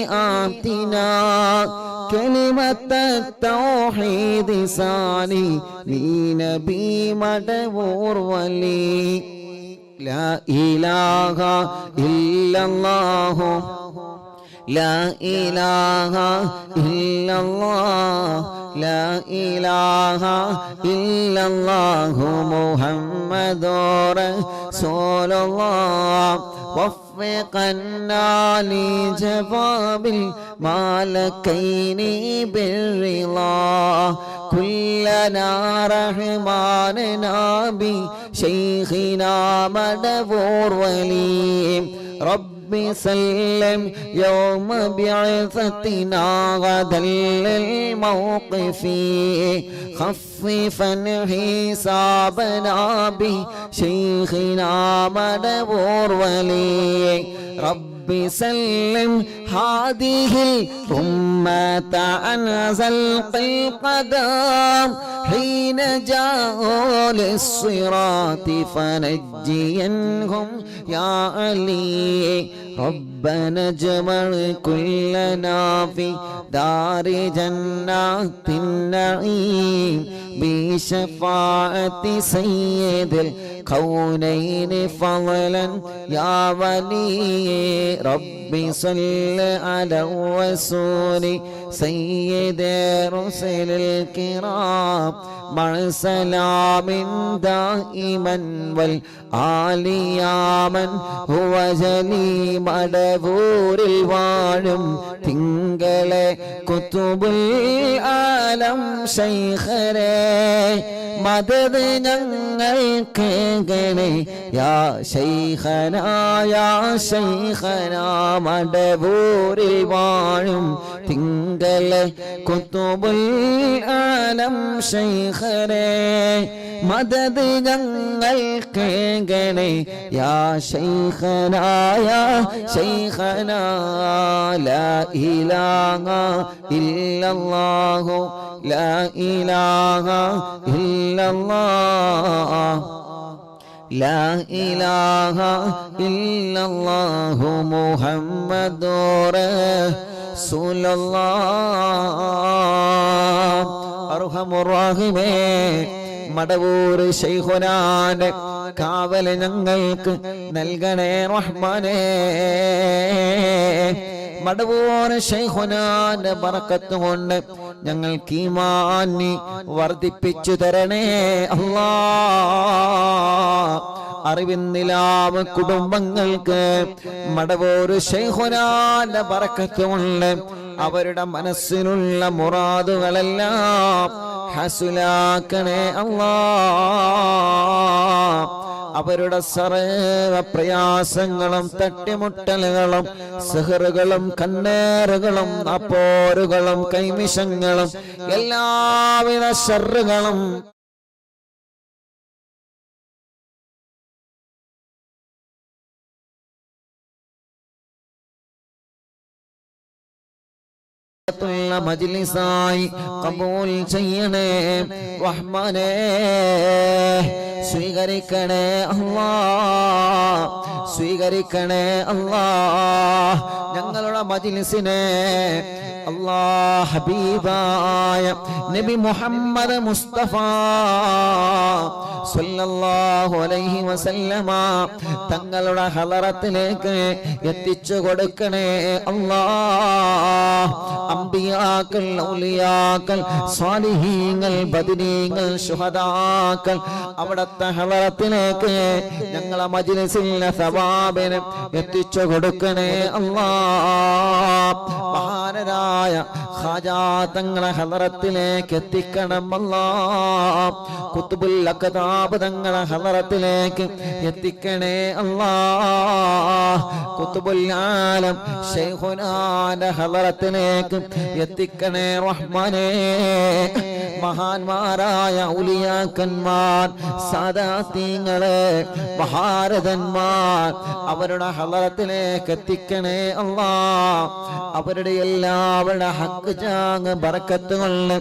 آتنا كلمة التوحيد ثاني لنبي مدبور ولي لا إله إلا الله لا إله إلا الله لا إله إلا الله محمد رسول الله وفقنا لجواب المالكين بالرضا كلنا رحماننا بشيخنا مدبور ولي رب سلم يوم بعثتنا غدا للموقف خففا حسابنا بشيخنا مدبور ولي رب سلم هذه الأمة عن زلق القدم حين جاءوا للصراط فنجينهم يا علي ربنا اجمع كلنا في دار جنات النعيم بشفاعة سيد الكونين فضلا يا ولي رب صل على الرسول سيد رسل الكرام مع سلام دائما والآل يا من هو جلي مدبور الوالم തിങ്കളെ കുത്തുബുൽ ആലം ശൈഖരേ മദദ് ഞങ്ങൾക്കേകണേ യാ ശൈഖനാ യാ ശൈഖനാ മടവൂരിൽ വാഴും തിങ്കളെ കുത്തുബുൽ ആലം ശൈഖരേ മദദ് ഞങ്ങൾക്കേകണേ യാ ശൈഖനാ യാ ശൈഖനാ ലാ ഇലാഹ ഇല്ലല്ലാഹു ലാ ഇലാഹ ഇല്ലല്ലാഹ് ലാ ഇലാഹ ഇല്ലല്ലാഹു മുഹമ്മദുർ റസൂലുള്ളാഹ് അർഹമുർ റഹീമേ മടവൂർ ശൈഖുനാന്റെ കാവൽ ഞങ്ങൾക്ക് നൽകണേ റഹ്മാനേ മടവൂർ ശൈഖുനാന്റെ ബറക്കത്ത് കൊണ്ട് ഞങ്ങൾക്ക് ഈമാനി വർദ്ധിപ്പിച്ചു തരണേ അല്ലാഹ് അറിവിന്നിലാവ് കുടുംബങ്ങൾക്ക് മടവൂർ ശൈഖുനാന്റെ ബറക്കത്ത് കൊണ്ട് അവരുടെ മനസ്സിലുള്ള മുറാദുകളെല്ലാം ഹസുലാക്കണേ അല്ലാഹ് അവരുടെ സർവ പ്രയാസങ്ങളും തട്ടിമുട്ടലുകളും സിഹറുകളും കണ്ണേറുകളും അപ്പോരുകളും കൈമിഷങ്ങളും എല്ലാവിധ ശർറുകളും മജ്ലിസായി ഖബൂൽ ചെയ്യണേ റഹ്മാനേ. സ്വീകരിക്കണേ അല്ലാഹ്, സ്വീകരിക്കണേ അല്ലാഹ് ഞങ്ങളുടെ മജ്ലിസിനെ. അല്ലാഹ് ഹബീബായ നബി മുഹമ്മദ് മുസ്തഫ സല്ലല്ലാഹു അലൈഹി വസല്ലമ തങ്ങളുടെ ഹളറത്തിലേക്ക് എത്തിച്ചു കൊടുക്കണേ അല്ലാഹ്. അംബിയാക്കൾ, ഔലിയാക്കൾ, സ്വാലിഹീങ്ങൾ, ബദരീങ്ങൾ, ശുഹദാക്കൾ അവിടുത്തെ ഹളറത്തിലേക്ക് ഞങ്ങളെ മജ്ലിസിലെ സവാബിനെ എത്തിച്ചു കൊടുക്കണേ അല്ലാഹ്. മഹാനരായ ഖാജാ തങ്ങളെ ഹളറത്തിലേക്ക് എത്തിക്കണം അല്ലാഹ്. ഖുത്ബുൽ അഖ്താബ് തങ്ങളെ ഹളറത്തിലേക്ക് എത്തിക്കണേ അല്ലാഹ്. ഖുത്ബുൽ ആലം ശൈഖുനാന്റെ ഹളറത്തിലേക്ക് എത്തിക്കണേ റഹ്മാനേ. മഹാന്മാരായ ഔലിയാക്കന്മാർ, സാദാത്യങ്ങളെ, മഹാരഥന്മാർ അവരുടെ ഹളറത്തിലേക്ക് എത്തിക്കണേ അല്ലാഹ്. അവരുടെ എല്ലാവരുടെ ഹക്ക് ജാങ് ബറക്കത്ത് കൊണ്ട്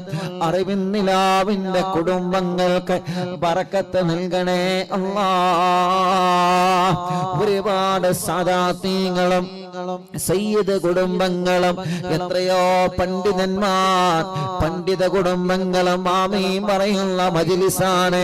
അറിവിന്നിലാവിന്റെ കുടുംബങ്ങൾക്ക് ബറക്കത്ത് നൽകണേ അല്ലാഹ്. ഒരുപാട് സാദാത്യങ്ങളും സയ്യിദ് കുടുംബങ്ങളും എത്രയോ പണ്ഡിതന്മാർ, പണ്ഡിത കുടുംബങ്ങളും ആമീൻ പറയുന്ന മജ്ലിസാണ്.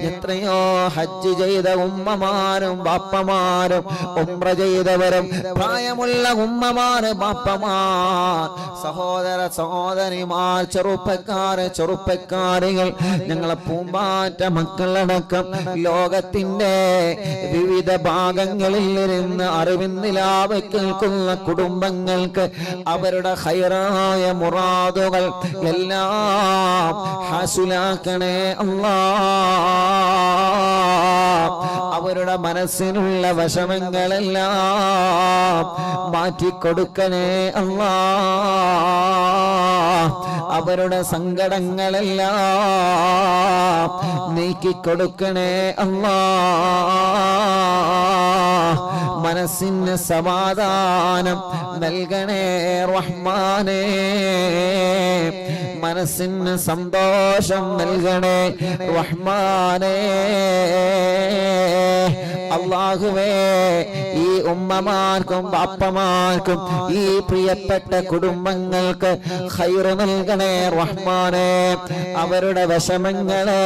എത്രയോ ഹജ്ജ് ചെയ്ത ഉമ്മമാരും ബാപ്പമാരും, ഉംറ ചെയ്തവരും, പ്രായമുള്ള ഉമ്മമാര്, ബാപ്പമാർ, സഹോദര സഹോദരിമാർ, ചെറുപ്പക്കാര്, ചെറുപ്പക്കാരികൾ, ഞങ്ങളെ പൂമ്പാറ്റ മക്കളടക്കം ലോകത്തിന്റെ വിവിധ ഭാഗങ്ങളിൽ ഇരുന്ന് അറിവിന്നിലാവ് കേൾക്കുന്ന കുടുംബങ്ങൾക്ക് അവരുടെ ഖൈറായ മുറാദുകൾ എല്ലാം ഹാസിലാക്കണേ അല്ലാഹ്. അവരുടെ മനസ്സിനുള്ള വിഷമങ്ങളെല്ലാം മാറ്റിക്കൊടുക്കണേ അല്ലാഹ്. അവരുടെ സങ്കടങ്ങളെല്ലാം നീക്കിക്കൊടുക്കണേ അല്ലാഹ്. മനസ്സിന് സമാധാനം നൽകണേ റഹ്മാനേ. മനസ്സിന് സന്തോഷം നൽകണേ റഹ്മാനേ. അല്ലാഹുവേ, ഈ ഉമ്മമാർക്കും ബാപ്പമാർക്കും ഈ പ്രിയപ്പെട്ട കുടുംബങ്ങൾക്ക് ഖൈറ് നൽകണേ റഹ്മാനേ. അവരുടെ വിഷമങ്ങളെ,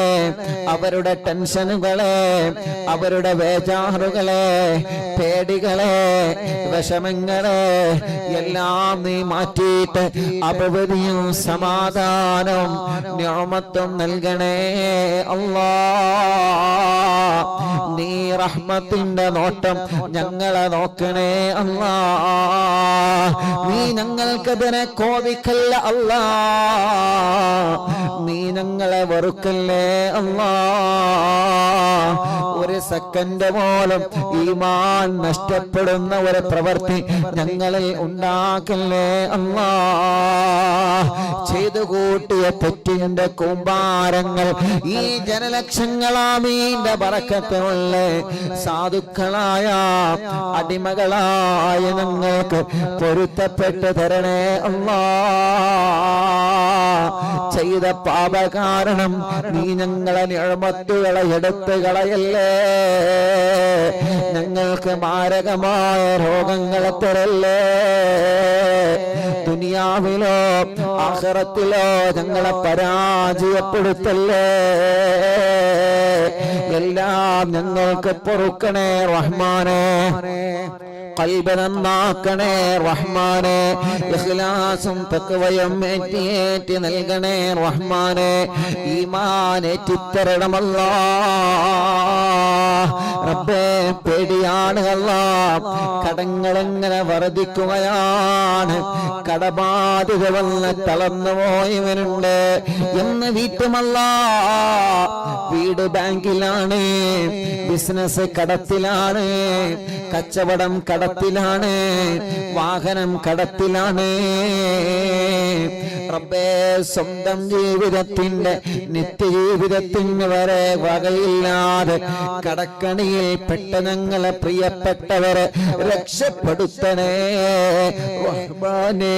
അവരുടെ ടെൻഷനുകളെ, അവരുടെ ബേജാറുകളെ, പേടികളെ, വിഷമങ്ങളെ എല്ലാം നീ മാറ്റിയിട്ട് അഭിവൃദ്ധിയും സമാധാനവും നിഅമത്തും നൽകണേ അല്ലാഹ്. നീ റഹ്മത്തിന്റെ നോട്ടം ഞങ്ങളെ നോക്കണേ അല്ലാഹ്. നീ ഞങ്ങൾക്കെതിരെ കോപിക്കല്ല അല്ലാഹ്. നീ ഞങ്ങളെ വെറുക്കല്ലേ അല്ലാഹ്. ഒരു സെക്കൻഡ് പോലും ഈമാൻ നഷ്ടപ്പെടുന്ന ഒരു പ്രവൃത്തി ഞങ്ങളിൽ ഉണ്ടാക്കല്ലേ അല്ലാഹ്. ചെയ്തു കൂട്ടിയ തെറ്റിന്റെ കൂമ്പാരങ്ങൾ ഈ ജനലക്ഷങ്ങളാമീന്റെ ബറക്കത്തുള്ള സാധുക്കളായ അടിമകളായ ഞങ്ങൾക്ക് പൊരുത്തപ്പെട്ടു തരണേ അല്ലാഹ്. ചെയ്ത പാപ കാരണം നീ ഞങ്ങളെ നിഅമത്തുകളെ എടുത്തു കളയല്ലേ. ഞങ്ങൾക്ക് മാരകമായ രോഗങ്ങളെ തരല്ലേ. ദുനിയാവിലോ ആഖിറത്തിലോ ഞങ്ങളെ പരാജയപ്പെടുത്തല്ലേ. എല്ലാം ഞങ്ങൾക്ക് പൊറുക്കണേ റഹ്മാനേ. ഖൽബ് നന്നാക്കണേ റഹ്മാനേ. ഇഖ്ലാസും തഖ്വയും ഏറ്റി നൽകണേ റഹ്മാനേ. ഈമാൻ ഏറ്റിത്തരണം അല്ലാഹ്. റബ്ബേ, പേടിയാണ് അല്ലാഹ്. കടങ്ങളെങ്ങനെ വർദ്ധിക്കുകയാണ്. കടബാധ്യത വന്ന് തളർന്നു പോയവനുണ്ട് എന്ന് വീട്ടുമല്ല. വീട് ബാങ്കിലാണ്, ബിസിനസ് കടത്തിലാണ്, കച്ചവടം കടത്തിലാണ്, വാഹനം കടത്തിലാണ്. റബ്ബേ, സ്വന്തം ജീവിതത്തിന്റെ നിത്യജീവിതത്തിന് വരെ വകയില്ലാതെ കടക്കണിയിൽ പെട്ട ഞങ്ങളെ പ്രിയപ്പെട്ടവരെ രക്ഷപ്പെടുത്തണേ റഹ്മാനേ.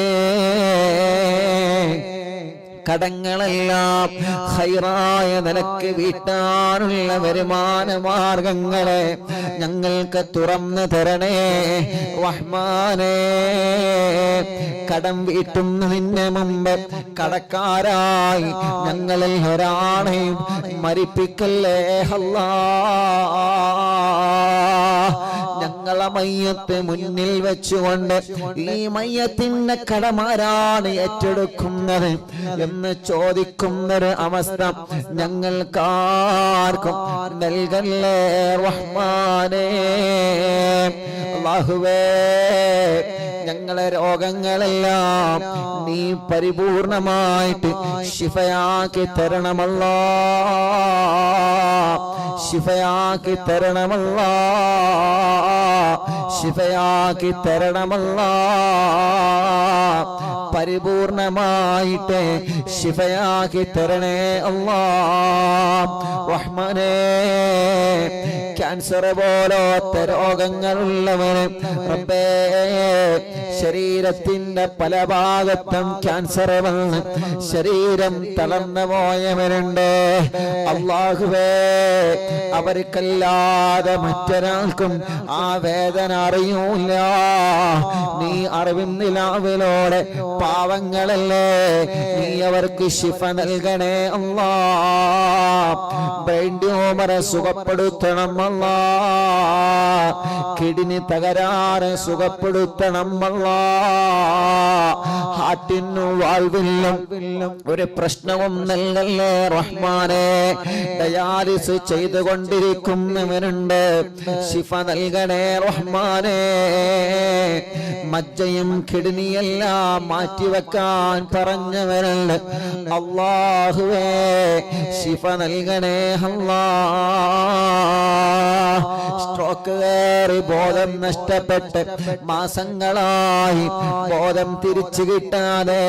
കടങ്ങളെല്ലാം ഹൈറായ നിലക്ക് വീട്ടാനുള്ള വരുമാന മാർഗങ്ങളെ ഞങ്ങൾക്ക് തുറന്നു തരണേ റഹ്മാനേ. കടം വീട്ടുന്നതിന് മുമ്പ് കടക്കാരായി ഞങ്ങളിൽ ഒരാളെയും മരിപ്പിക്കല്ലേ അല്ലാഹ്. ഞങ്ങളെ മയ്യത്ത് മുന്നിൽ വെച്ചുകൊണ്ട് ഈ മയ്യത്തിന്റെ കടമാരാണ് ഏറ്റെടുക്കുന്നത് എന്ന് ചോദിക്കുന്നൊരു അവസ്ഥ ഞങ്ങൾക്കാർക്കും നൽകല്ലേ റഹ്മാനേ. അല്ലാഹുവേ, ഞങ്ങളെ രോഗങ്ങളെല്ലാം നീ പരിപൂർണമായിട്ട് ശിഫയാക്കി തരണമല്ലാ, ശിഫയാക്കി തരണമല്ലാ, ശിഫയാക്കി തരണമല്ലാ. പരിപൂർണമായിട്ട് ശിഫയാക്കി തരണേ അല്ലാഹ് റഹ്മാനേ. ക്യാൻസർ പോലത്തെ രോഗങ്ങളുള്ളവന് റബ്ബേ, ശരീരത്തിന്റെ പല ഭാഗത്തും ക്യാൻസർ വന്ന് ശരീരം തളർന്നു പോയവരുണ്ട്. അല്ലാഹുവേ, അവർക്കല്ലാതെ മറ്റൊരാൾക്കും ആ വേദന അറിയൂല. നീ അറിവിന്നിലാവിലോടെ പാവങ്ങളല്ലേ, നീ അവർക്ക് ശിഫ നൽകണേ അല്ലാഹ്. ബ്രെയിൻ ട്യൂമറെ സുഖപ്പെടുത്തണം അല്ലാഹ്. കിഡ്നി തകരാറ് സുഖപ്പെടുത്തണം അല്ലാഹ്. ഹാർട്ടിനും വാൽവിനും ഒരു പ്രശ്നവും നൽകല്ലേ റഹ്മാനേ. ഡയാലിസ് ചെയ്തുകൊണ്ടിരിക്കുന്നവരുണ്ട്, ശിഫ നൽകണേ റഹ്മാനേ. മജ്ജയും കിഡ്നിയെല്ലാം മാറ്റിവെക്കാൻ പറഞ്ഞവരുണ്ട്, അല്ലാഹുവേ ശിഫ നൽകണേ അല്ലാഹ്. സ്ട്രോക്ക് കയറി ബോധം നഷ്ടപ്പെട്ട് മാസങ്ങളായി ബോധം തിരിച്ചു കിട്ടാതെ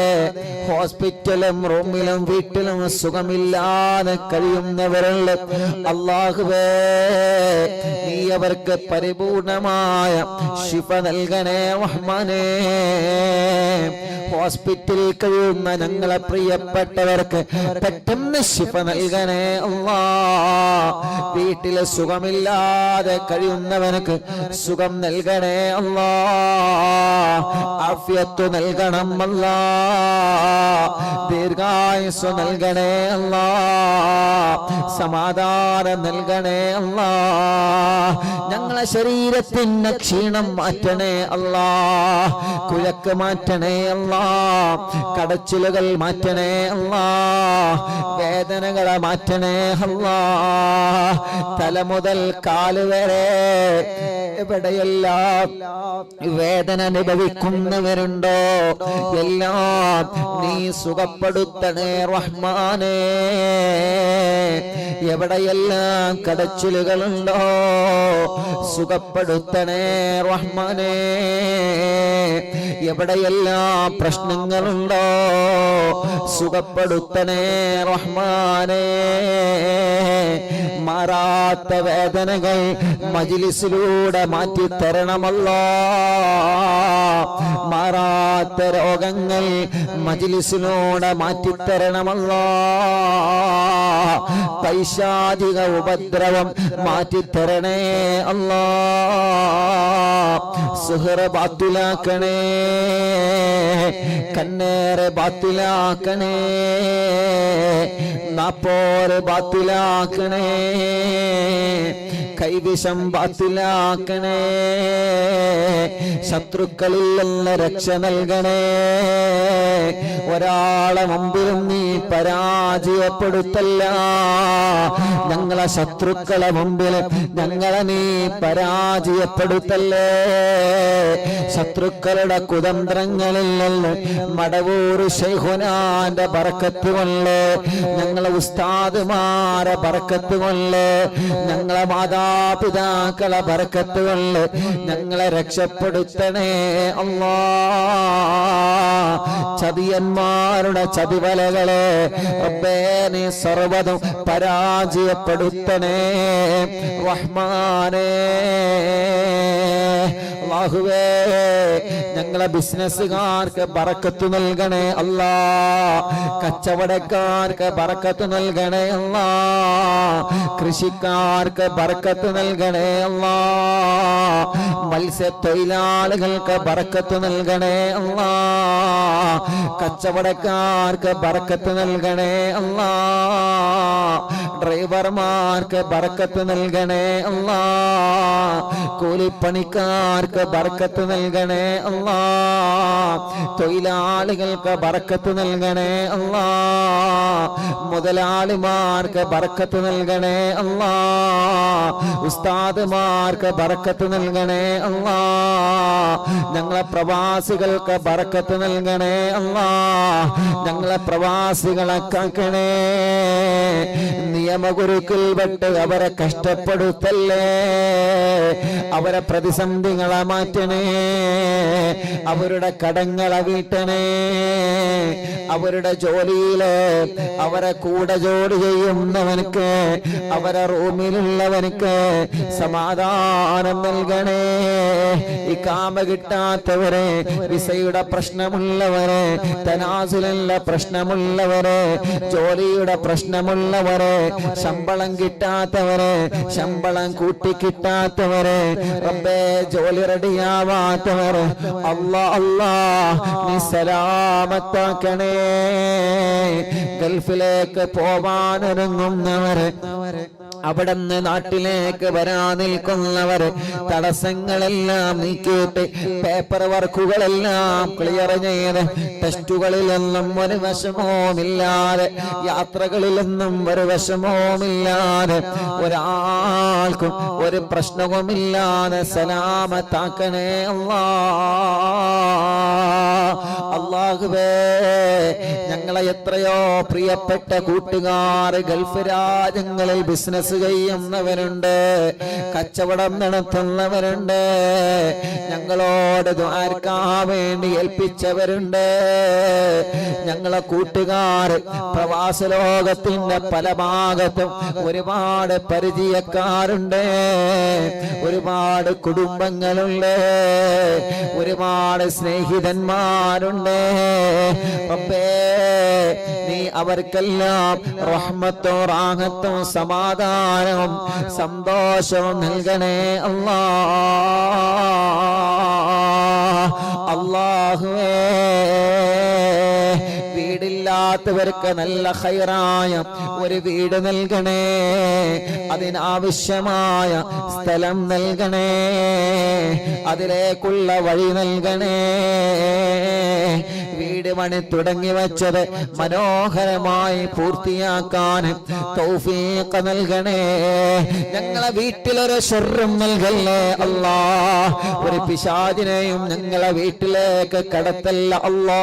ഹോസ്പിറ്റലും റൂമിലും വീട്ടിലും സുഖമില്ലാതെ കഴിയുന്നവരുണ്ട്, അല്ലാഹുവേ നീ അവർക്ക് പരിപൂർണമായ ശിഫ നൽകണേ റഹ്മാനേ. ഹോസ്പിറ്റലിൽ കഴിയുന്ന ഞങ്ങളെ പ്രിയപ്പെട്ടവർക്ക് പെട്ടെന്ന് ശിഫ നൽകണേ അല്ലാഹ്. വീട്ടിലെ സുഖമില്ലാതെ കഴിയുന്നവർക്ക് സുഖം നൽകണേ അല്ലാഹ്. ആഫിയത്ത് നൽകണം അല്ലാഹ്. ദീർഘായുസ്സ് നൽകണേ അല്ലാഹ്. സമാധാനം നൽകണേ അല്ലാഹ്. ഞങ്ങളെ ശരീരത്തിന് ക്ഷീണം മാറ്റണേ അല്ലാഹ്. കുഴക്ക് മാറ്റണേ അല്ലാഹ്. കടച്ചിലുകൾ മാറ്റണേ അല്ലാഹ്. വേദനകളെ മാറ്റണേ അല്ലാഹ്. തല മുതൽ കാല് വരെ എവിടെയെല്ലാം വേദന അനുഭവിക്കുന്നവരുണ്ടോ എല്ലാം നീ സുഖപ്പെടുത്തണേ റഹ്മാനേ. എവിടെയെല്ലാം കടച്ചിലുകളുണ്ടോ സുഖപ്പെടുത്തണേ റഹ്മാനേ. എവിടെയെല്ലാം പ്രശ്നങ്ങളുണ്ടോ സുഖപ്പെടുത്തണേ റഹ്മാനേ. മാറാത്ത വേദനകൾ മജ്‌ലിസിലൂടെ മാറ്റിത്തരണമല്ലോ. മാറാത്ത രോഗങ്ങൾ മജ്‌ലിസിലൂടെ മാറ്റിത്തരണമല്ലോ. പൈശാചിക ഉപദ്രവം മാറ്റിത്തരണേ അല്ലാ. സുഹറ ബാത്തിലാക്കണേ, കണ്ണേറെ ബാത്തിലാക്കണേ, നാപ്പോര് ബാത്തിലാക്കണേ, കൈവിഷം ബാത്തിലാക്കണേ, ശത്രുക്കളിൽ നിന്ന് രക്ഷ നൽകണേ. ഒരാളെ മുമ്പിലും നീ പരാജയപ്പെടുത്തല്ല. ഞങ്ങളെ ശത്രുക്കളെ മുമ്പിൽ ഞങ്ങളെ നീ പരാജയപ്പെടുത്തല്ലേ. ശത്രുക്കളുടെ കുതന്ത്രങ്ങളിൽ നിന്ന് മടവൂർ ശൈഖുനാന്റെ ബറക്കത്ത് കൊണ്ട്, ഞങ്ങളെ ഉസ്താദുമാരെ ബറക്കത്ത് കൊണ്ട്, ഞങ്ങളെ മാതാപിതാക്കളെ ബറക്കത്ത് കൊണ്ട് ഞങ്ങളെ രക്ഷപ്പെടുത്തണേ അല്ലാഹ്. ചതിയന്മാരുടെ ചതിവലകളെ റബ്ബേ നീ സർവ്വതും പരാജയപ്പെടുത്തണേ റഹ്മാനേ. അല്ലാഹുവേ ഞങ്ങളെ ബിസിനസ്സുകാർക്ക് ബറക്കത്ത് നൽകണേ അല്ലാ. കച്ചവടക്കാർക്ക് ബറക്കത്ത് നൽകണേ അല്ലാ. കൃഷിക്കാർക്ക് ബറക്കത്ത് നൽകണേ അല്ലാ. മത്സ്യത്തൊഴിലാളികൾക്ക് ബറക്കത്ത് നൽകണേ അല്ലാ. കച്ചവടക്കാർക്ക് ബറക്കത്ത് നൽകണേ അല്ലാ. ഡ്രൈവർമാർക്ക് ബറക്കത്ത് നൽകണേ അല്ലാ. കൂലിപ്പണിക്കാർക്ക് ബറക്കത്ത് നൽകണേ അല്ലാ. തൊഴിലാളികൾക്ക് ബറക്കത്ത് നൽകണേ അല്ലാ. മുതലാളിമാർക്ക് ബറക്കത്ത് നൽകണേ അല്ലാ. ഉസ്താദുമാർക്ക് ബറക്കത്ത് നൽകണേ അല്ലാ. ഞങ്ങളെ പ്രവാസികൾക്ക് ബറക്കത്ത് നൽകണേ അല്ലാ. ഞങ്ങളെ പ്രവാസികളെ കാക്കണേ. നിയമഗുരുക്കൾ പെട്ട് അവരെ കഷ്ടപ്പെടുത്തല്ലേ. അവരെ പ്രതിസന്ധികളെ മാറ്റണേ. അവരുടെ കടങ്ങളെ വീട്ടണേ. അവരുടെ ജോലിയില് അവരെ കൂടെ ജോലി ചെയ്യുന്നവനക്ക്, അവരെ റൂമിലുള്ളവനക്ക് സമാധാനം നൽകണേ. ഇഖാമ കിട്ടാത്തവരെ, വിസയുടെ പ്രശ്നമുള്ളവരെ, തനാസുലുള്ള പ്രശ്നമുള്ളവരെ, ജോലിയുടെ പ്രശ്നമുള്ളവരെ, ശമ്പളം കിട്ടാത്തവരെ, ശമ്പളം കൂട്ടി കിട്ടാത്തവരെ, റബ്ബേ ജോലി റെഡിയാവാത്തവരെ അല്ലാ അല്ലാ നീ സലാമത്താക്കണേ. ഗൾഫിലേക്ക് പോവാനൊരുങ്ങുന്നവരെ, അവിടുന്ന് നാട്ടിലേക്ക് വരാൻ നിൽക്കുന്നവർ തടസ്സങ്ങളെല്ലാം നീക്കിയിട്ട് പേപ്പർ വർക്കുകളെല്ലാം ക്ലിയർ ചെയ്ത് ടെസ്റ്റുകളിലൊന്നും ഒരു വിഷമവുമില്ലാതെ, യാത്രകളിലൊന്നും ഒരു വിഷമവുമില്ലാതെ, ഒരാൾക്കും ഒരു പ്രശ്നവുമില്ലാതെ സലാമത്താക്കണേ അല്ലാഹുവേ. ഞങ്ങളെ എത്രയോ പ്രിയപ്പെട്ട കൂട്ടുകാർ ഗൾഫ് രാജ്യങ്ങളിൽ ബിസിനസ് ചെയ്യുന്നവരുണ്ട്, കച്ചവടം നടത്തുന്നവരുണ്ട്, ഞങ്ങളോട് ദുആർക്കാൻ വേണ്ടി ഏൽപ്പിച്ചവരുണ്ട്. ഞങ്ങളെ കൂട്ടുകാർ പ്രവാസ ലോകത്തിന്റെ പല ഭാഗത്തും ഒരുപാട് പരിചയക്കാരുണ്ട്, ഒരുപാട് കുടുംബങ്ങളുണ്ട്, ഒരുപാട് സ്നേഹിതന്മാരുണ്ട്. റബ്ബേ നീ അവർക്കെല്ലാം റഹ്മത്തോ റാഹത്തോ സമാധാനവും സന്തോഷവും നൽകണേ അല്ലാഹുവേ. വീടില്ലാത്തവർക്ക് നല്ല ഖൈറായ ഒരു വീട് നൽകണേ. അതിനാവശ്യമായ സ്ഥലം നൽകണേ. അതിലേക്കുള്ള വഴി നൽകണേ. വീട് പണി തുടങ്ങി വച്ചത് മനോഹരമായി പൂർത്തിയാക്കാൻ തൗഫീഖ് നൽകണേ. ഞങ്ങളെ വീട്ടിലൊരു ശർറും നൽകല്ലേ അല്ലാ. ഒരു പിശാചിനെയും ഞങ്ങളെ വീട്ടിലേക്ക് കടത്തല്ല അല്ലാ.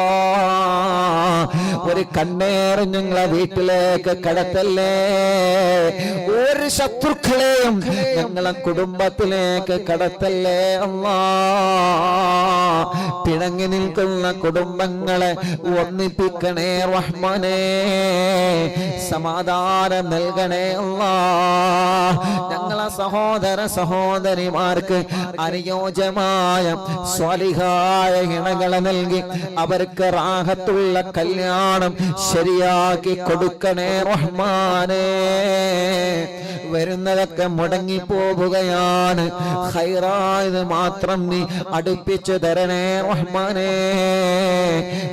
ഒരു കണ്ണേറും ഞങ്ങളെ വീട്ടിലേക്ക് കടത്തല്ലേ. ഒരു ശത്രുക്കളെയും ഞങ്ങളെ കുടുംബത്തിലേക്ക് കടത്തല്ലേ അല്ലാ. പിണങ്ങി നിൽക്കുന്ന കുടുംബങ്ങളെ ഒന്നിപ്പിക്കണേ റഹ്മാനേ. സമാധാനം നൽകണേ അല്ലാ. ഞങ്ങളെ സഹോദര സഹോദരിമാർക്ക് അനുയോജ്യമായ സ്വാലിഹായ ഇണകളെ നൽകി അവർക്ക് റാഹത്തുള്ള കല്യാണം ശരിയാക്കി കൊടുക്കണേ റഹ്മാനേ. വരുന്നതൊക്കെ മുടങ്ങിപ്പോവുകയാണ്, ഖൈറായത് മാത്രം നീ അടുപ്പിച്ചു തരണേ റഹ്മാനേ.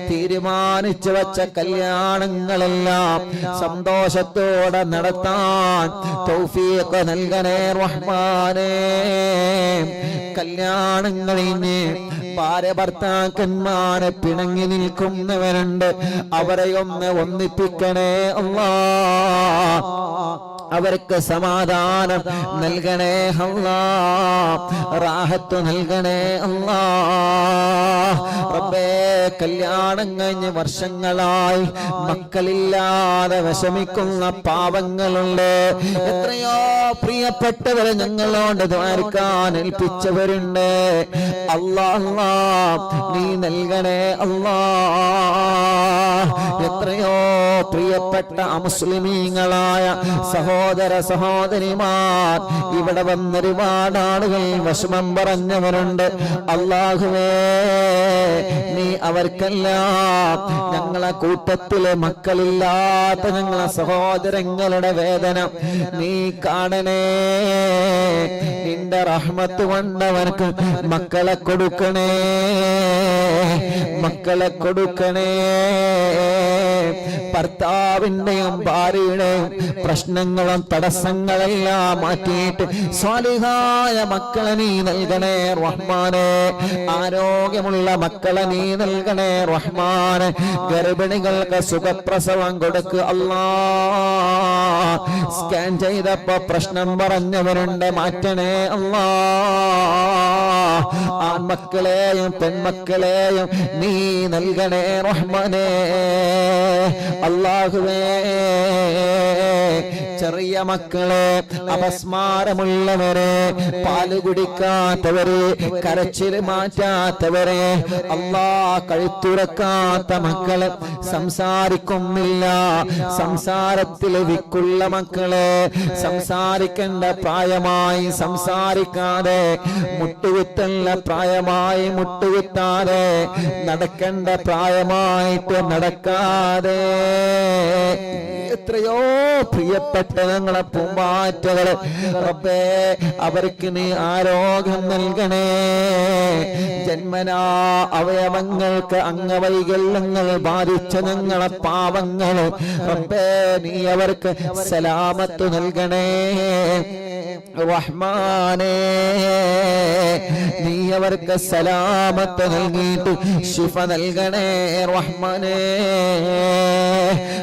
തീരുമാനിച്ചു വച്ച കല്യാണങ്ങളെല്ലാം സന്തോഷത്തോടെ നടത്താൻ തൗഫീഖ് നൽകണേ റഹ്മാനേ. കല്യാണങ്ങളിന് ഭാര്യ ഭർത്താക്കന്മാരെ പിണങ്ങി നിൽക്കുന്നവരുണ്ട്, അവരെ ഒന്ന് ഒന്നിപ്പിക്കണേ അല്ലാഹ്. അവർക്ക് സമാധാനം നൽകണേ അല്ലാഹ്, റാഹത്ത് നൽകണേ അല്ലാഹ്. റബ്ബേ, കല്യാണം കഴിഞ്ഞ് വർഷങ്ങളായി മക്കളില്ലാതെ വിഷമിക്കുന്ന പാവങ്ങളുണ്ട്. എത്രയോ പ്രിയപ്പെട്ടവരെ ഞങ്ങളോട് ദ്വാരക്കാൻ ഏൽപ്പിച്ചവരുണ്ട്. അല്ലാഹ് നീ നൽകണേ അല്ലാഹ്. എത്രയോ പ്രിയപ്പെട്ട അമുസ്ലിമീങ്ങളായ സഹോദര സഹോദരിമാർ ഇവിടെ വന്നൊരുപാട് ആളുകൾ വിഷമം പറഞ്ഞവരുണ്ട്. അല്ലാഹുവേ, നീ അവർക്കെല്ലാം ഞങ്ങളെ കൂട്ടത്തിലെ മക്കളില്ലാത്ത ഞങ്ങളെ സഹോദരങ്ങളുടെ വേദന നീ കാണണേ. നിന്റെ റഹ്മത്ത് കൊണ്ടവർക്ക് മക്കളെ കൊടുക്കണേ, മക്കളെ കൊടുക്കണേ. ഭർത്താവിന്റെയും ഭാര്യയുടെയും പ്രശ്നങ്ങളും തടസ്സങ്ങളെല്ലാം മാറ്റിയിട്ട് സ്വാലിഹായ മക്കളെ നീ നൽകണേ റഹ്മാനെ. ആരോഗ്യമുള്ള മക്കളെ നീ നൽകണേ റഹ്മാനെ. ഗർഭിണികൾക്ക് സുഖപ്രസവം കൊടുക്ക് അല്ലാഹ്. സ്കാൻ ചെയ്തപ്പോ പ്രശ്നം പറഞ്ഞവരുണ്ട്, മാറ്റണേ അല്ലാഹ്. ആൺമക്കളെയും പെൺമക്കളെയും നീ നൽകണേ റഹ്മാനെ. അല്ലാഹുവേ, ചെറിയ മക്കളെ, അപസ്മാരമുള്ളവരെ, പാല് കുടിക്കാത്തവരെ, കരച്ചിൽ മാറ്റാത്തവരെ, അല്ലാഹ് കഴുത്തുറക്കാത്ത മക്കളെ, സംസാരിക്കുന്നില്ല, സംസാരത്തിൽ വിക്കുള്ള മക്കളെ, സംസാരിക്കേണ്ട പ്രായമായി സംസാരിക്കാതെ, മുട്ടുകുത്തല്ല പ്രായമായി മുട്ടുകുത്താതെ, നടക്കേണ്ട പ്രായമായിട്ട് നടക്കാതെ, എത്രയോ പ്രിയപ്പെട്ട ഞങ്ങളെ പൂമ്പാറ്റകള് റബ്ബേ, അവർക്ക് നീ ആരോഗ്യം നൽകണേ. ജന്മനാ അവയവങ്ങൾക്ക് അംഗവൈകല്യങ്ങൾ ബാധിച്ച ഞങ്ങളെ പാവങ്ങള് റബ്ബേ, നീ അവർക്ക് സലാമത്ത് നൽകണേ റഹ്മാനേ. നീ അവർക്ക് സലാമത്ത് നൽകിയിട്ട് ശിഫ നൽകണേ റഹ്മാനേ.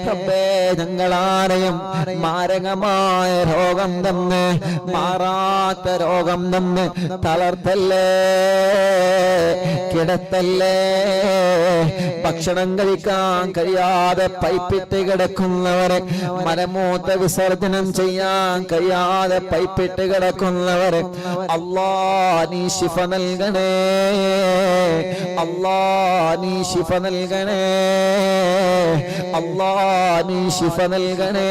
റബ്ബേ, ഞങ്ങളാരെയും മാരകമായ രോഗം തന്ന്, മാറാത്ത രോഗം തന്ന് തളർത്തല്ലേ, കിടത്തല്ലേ. ഭക്ഷണം കഴിക്കാൻ കഴിയാതെ പൈപ്പിട്ട് കിടക്കുന്നവരെ, മലമൂത്ര വിസർജനം ചെയ്യാൻ കഴിയാതെ പൈപ്പിട്ട് കിടക്കുന്നവരെ അല്ലാഹ് നീ ശിഫ നൽകണേ, അല്ലാഹ് നീ ശിഫ നൽകണേ, അല്ലാഹ് നീ ശിഫ നൽകണേ.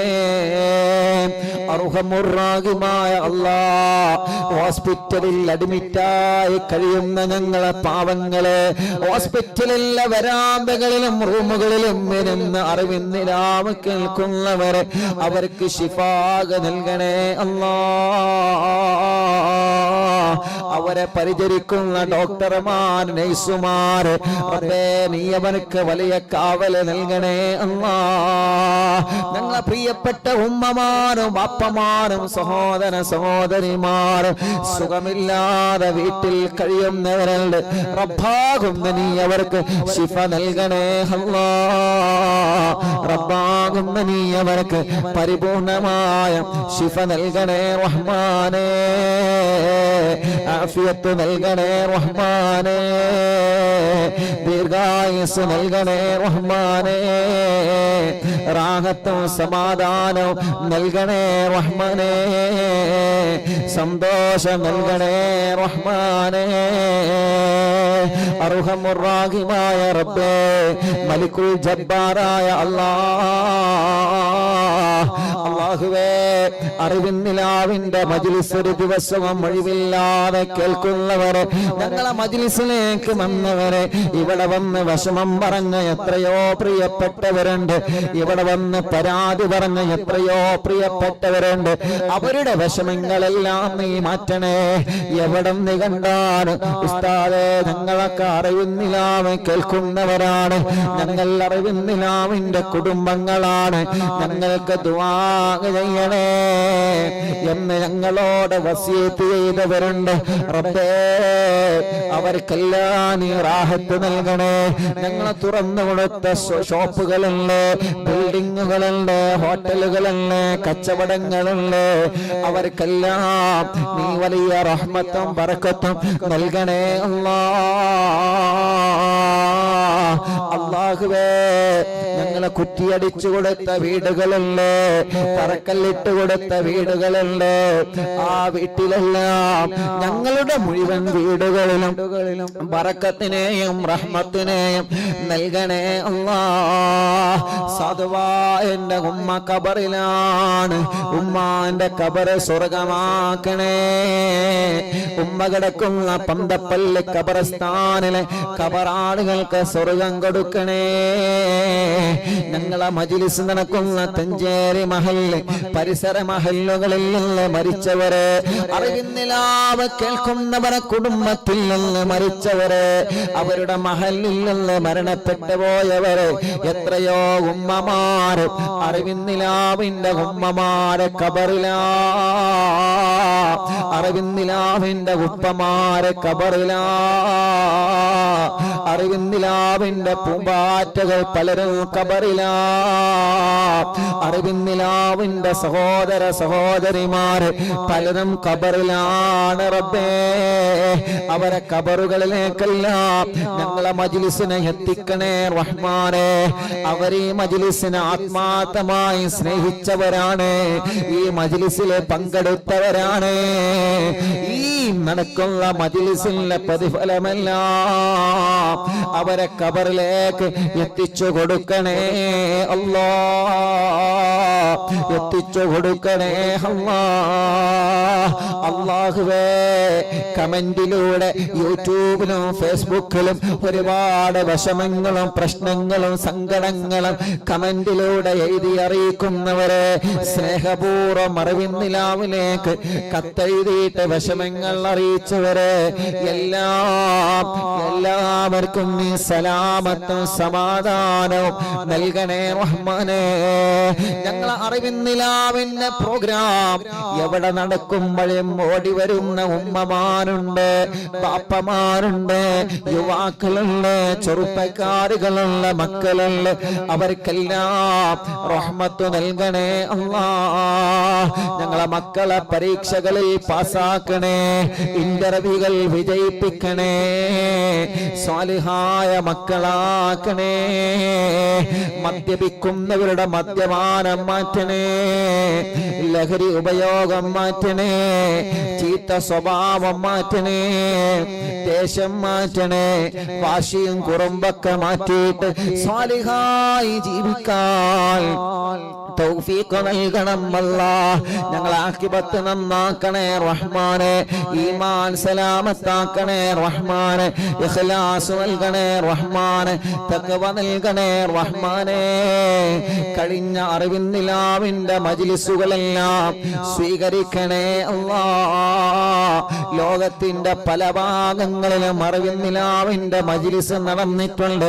അർഹമുർറാഹിമായ അല്ലാഹ്, ഹോസ്പിറ്റലിൽ അഡ്മിറ്റായി കഴിയുന്ന ഞങ്ങളെ പാവങ്ങളെ, ഹോസ്പിറ്റലിലെ വരാന്തകളിലും റൂമുകളിലും ഇരുന്ന് അറിവിന്നിലാവ് കേൾക്കുന്നവരെ അവർക്ക് ശിഫാഗ് നൽകണേ അല്ലാഹ്. അവരെ പരിചരിക്കുന്ന ഡോക്ടർമാർ, നഴ്സുമാർ റബ്ബേ, നീ അവർക്ക് വലിയ കാവല് നൽകണേ അല്ലാഹ്. ഞങ്ങളെ പ്രിയപ്പെട്ട ഉമ്മമാരും അപ്പമാരും സഹോദര സഹോദരിമാരും സുഖമില്ലാതെ വീട്ടിൽ കഴിയുന്നവരുണ്ട്. റബ്ബാകുന്ന നീ അവർക്ക് ശിഫ നൽകണേ അല്ലാഹ്. റബ്ബാകുന്ന നീ അവർക്ക് പരിപൂർണമായ ശിഫ നൽകണേ റഹ്മാനേ. ആഫിയത്ത് നൽകണേ റഹ്മാനേ. ദീർഘായുസ് നൽകണേ റഹ്മാനേ. റാഹത്തും സമാധാനവും നൽകണേ റഹ്മാനേ. സന്തോഷം നൽകണേ റഹ്മാനേ. അർഹമുർറാഹിമായ റബ്ബേ, മലിക്കുൽ ജബ്ബാറായ അല്ലാഹ്, അല്ലാഹുവേ, അറിവിൻ നിലാവിന്റെ മജ്ലിസ് ഒരു ദിവസവും ഒഴിവില്ലാതെ കേൾക്കുന്നവരെ, ഞങ്ങളെ മജ്ലിസിലേക്ക് വന്നവരെ, ഇവിടെ വന്ന് വിഷമം പറഞ്ഞ എത്രയോ പ്രിയപ്പെട്ടവരുണ്ട്, ഇവിടെ വന്ന് പരാതി പറഞ്ഞ എത്രയോ പ്രിയപ്പെട്ടവരുണ്ട്. അവരുടെ വിഷമങ്ങളെല്ലാം നീ മാറ്റണേ. എവിടെ നീ കണ്ടാണ് ഉസ്താദേ, ഞങ്ങളൊക്കെ അറിവിന്നിലാവ് കേൾക്കുന്നവരാണ്, ഞങ്ങൾ അറിവിന്നിലാവിന്റെ കുടുംബങ്ങളാണ്, ഞങ്ങൾക്ക് ദുആ ചെയ്യണേ എന്ന് ഞങ്ങളോട് വസിയത്ത് ചെയ്തവരുണ്ട്. റബ്ബേ, അവർക്കെല്ലാം നീ റാഹത്ത് നൽകണേ. ഞങ്ങളെ തുറന്നു കൊടുത്ത ഷോപ്പുകളുണ്ട്, ബിൽഡിങ്ങുകളുണ്ട്, ഹോട്ടലുകളുണ്ട്, കച്ചവടങ്ങളുണ്ട്, അവർക്കെല്ലാം നീ വലിയ റഹ്മത്തും ബറക്കത്തും നൽകണേ അല്ലാഹുവേ. ഞങ്ങളെ കുറ്റിയടിച്ചു കൊടുത്ത വീടുകളുണ്ട്, തറക്കല്ലിട്ട് കൊടുത്ത വീടുകളുണ്ട്, ആ വീട്ടിലെല്ലാം ഞങ്ങളുടെ മുഴുവൻ വീടുകളിലും ബറക്കത്തിനെയും റഹ്മത്തിനെയും നൽകണേ അല്ലാഹ്. സാധുവായ എന്റെ ഉമ്മ ഖബറിലാണ്, ഉമ്മാന്റെ ഖബറ് സ്വർഗമാക്കണേ. ഉമ്മ കിടക്കുന്ന പന്തപ്പള്ളി ഖബർസ്ഥാനിലെ ഖബറാളുകൾക്ക് സ്വർഗം കൊടുക്കണേ. ഞങ്ങളെ മജ്ലിസ് നടക്കുന്ന തഞ്ചേരി മഹല്ല് പരിസര മഹല്ലുകളിൽ നിന്ന് മരിച്ചവരെ, അറിവിന്നിലാവ് കേൾക്കുന്നവരെ കുടുംബത്തിൽ നിന്ന് മരിച്ചവരെ, അവരുടെ മഹല്ലിൽ നിന്ന് മരണപ്പെട്ടു പോയവരെ, എത്രയോ ഉമ്മമാര് അറിവിന്നിലാവിന്റെ ഉമ്മമാരെ ഖബറിലാ, അറിവിന്നിലാവിന്റെ ഉപ്പമാരെ ഖബറിലാ, അറിവിന്നിലാവിന്റെ പൂമ്പാറ്റകൾ പലരും ഖബറിലാ, അറിവിന്നിലാവിന്റെ സഹോദര സഹോദരിമാര് പലരും ഖബറിലാണ്. റബ്ബേ, അവരെ ഖബറുകളിലേക്കെല്ലാം ഞങ്ങളെ മജ്ലിസിനെ എത്തിക്കണേ റഹ്മാനേ. അവർ ഈ മജ്ലിസിനെ ആത്മാർത്ഥമായി സ്നേഹിച്ചവരാണ്, ഈ മജ്ലിസിൽ പങ്കെടുത്തവരാണ്. ഈ നടക്കുന്ന മജ്ലിസിലെ പ്രതിഫലമെല്ലാം അവരെ ഖബറിലേക്ക് എത്തിച്ചു കൊടുക്കണേ അല്ലാഹ്, എത്തിച്ചു കൊടുക്കണേ അല്ലാഹ്. അല്ലാഹുവേ, കമന്റിലൂടെ യൂട്യൂബിലും ഫേസ്ബുക്കിലും ഒരുപാട് വിഷമങ്ങളും പ്രശ്നങ്ങളും സങ്കടങ്ങളും കമന്റിലൂടെ എഴുതി അറിയിക്കുന്നവരെ, സ്നേഹപൂർവ്വം അറിവിന്നിലാവിലേക്ക് കത്തെഴുതിയിട്ട് വിഷമങ്ങൾ അറിയിച്ചവരെ എല്ലാവർക്കും നീ സലാമത്തും സമാധാനവും നൽകണേ റഹ്മാനേ. ഞങ്ങളെ അറിവിന്നിലാവിന്റെ പ്രോഗ്രാം എവിടെ നടക്കുമ്പോഴും ഓടി വരുന്ന ഉമ്മമാരുണ്ട്, ബാപ്പമാരുണ്ട്, യുവാക്കളുണ്ട്, ചെറുപ്പക്കാരുകളുള്ള മക്കളുണ്ട്, അവർക്കെല്ലാം റഹ്മത്ത് നൽകണേ അല്ലാഹ്. ഞങ്ങളെ മക്കളെ പരീക്ഷകളിൽ പാസ്സാക്കണേ, ഇന്റർവ്യൂകൾ വിജയിപ്പിക്കണേ, സ്വാലിഹായ മക്കളാക്കണേ. മദ്യപിക്കുന്നവരുടെ മദ്യപാനം മാറ്റണേ, ലഹരി ഉപയോഗം മാറ്റണേ, ചീത്ത സ്വഭാവം മാറ്റണേ, ദേശം മാറ്റണേ, വാശിയും കുറുമ്പൊക്കെ മാറ്റിയിട്ട് സ്വാലിഹായി ജീവിക്കാൻ തൗഫീഖ് നൽകണം അല്ലാഹ്. ഞങ്ങളെ ആഖിബത്ത് നന്നാക്കണേ റഹ്മാനേ, ഈമാൻ സലാമത്താക്കണേ റഹ്മാനേ, ഇഖ്ലാസ് നൽകണേ റഹ്മാനേ, തഖ്വ നൽകണേ റഹ്മാനേ. കഴിഞ്ഞ അറിവിന്നിലാവിന്റെ മജ്ലിസുകളെല്ലാം സ്വീകരിക്കണേ അല്ലാഹ്. ലോകത്തിന്റെ പല ഭാഗങ്ങളിലും അറിവിന്നിലാവിന്റെ മജ്ലിസ് നടന്നിട്ടുണ്ട്,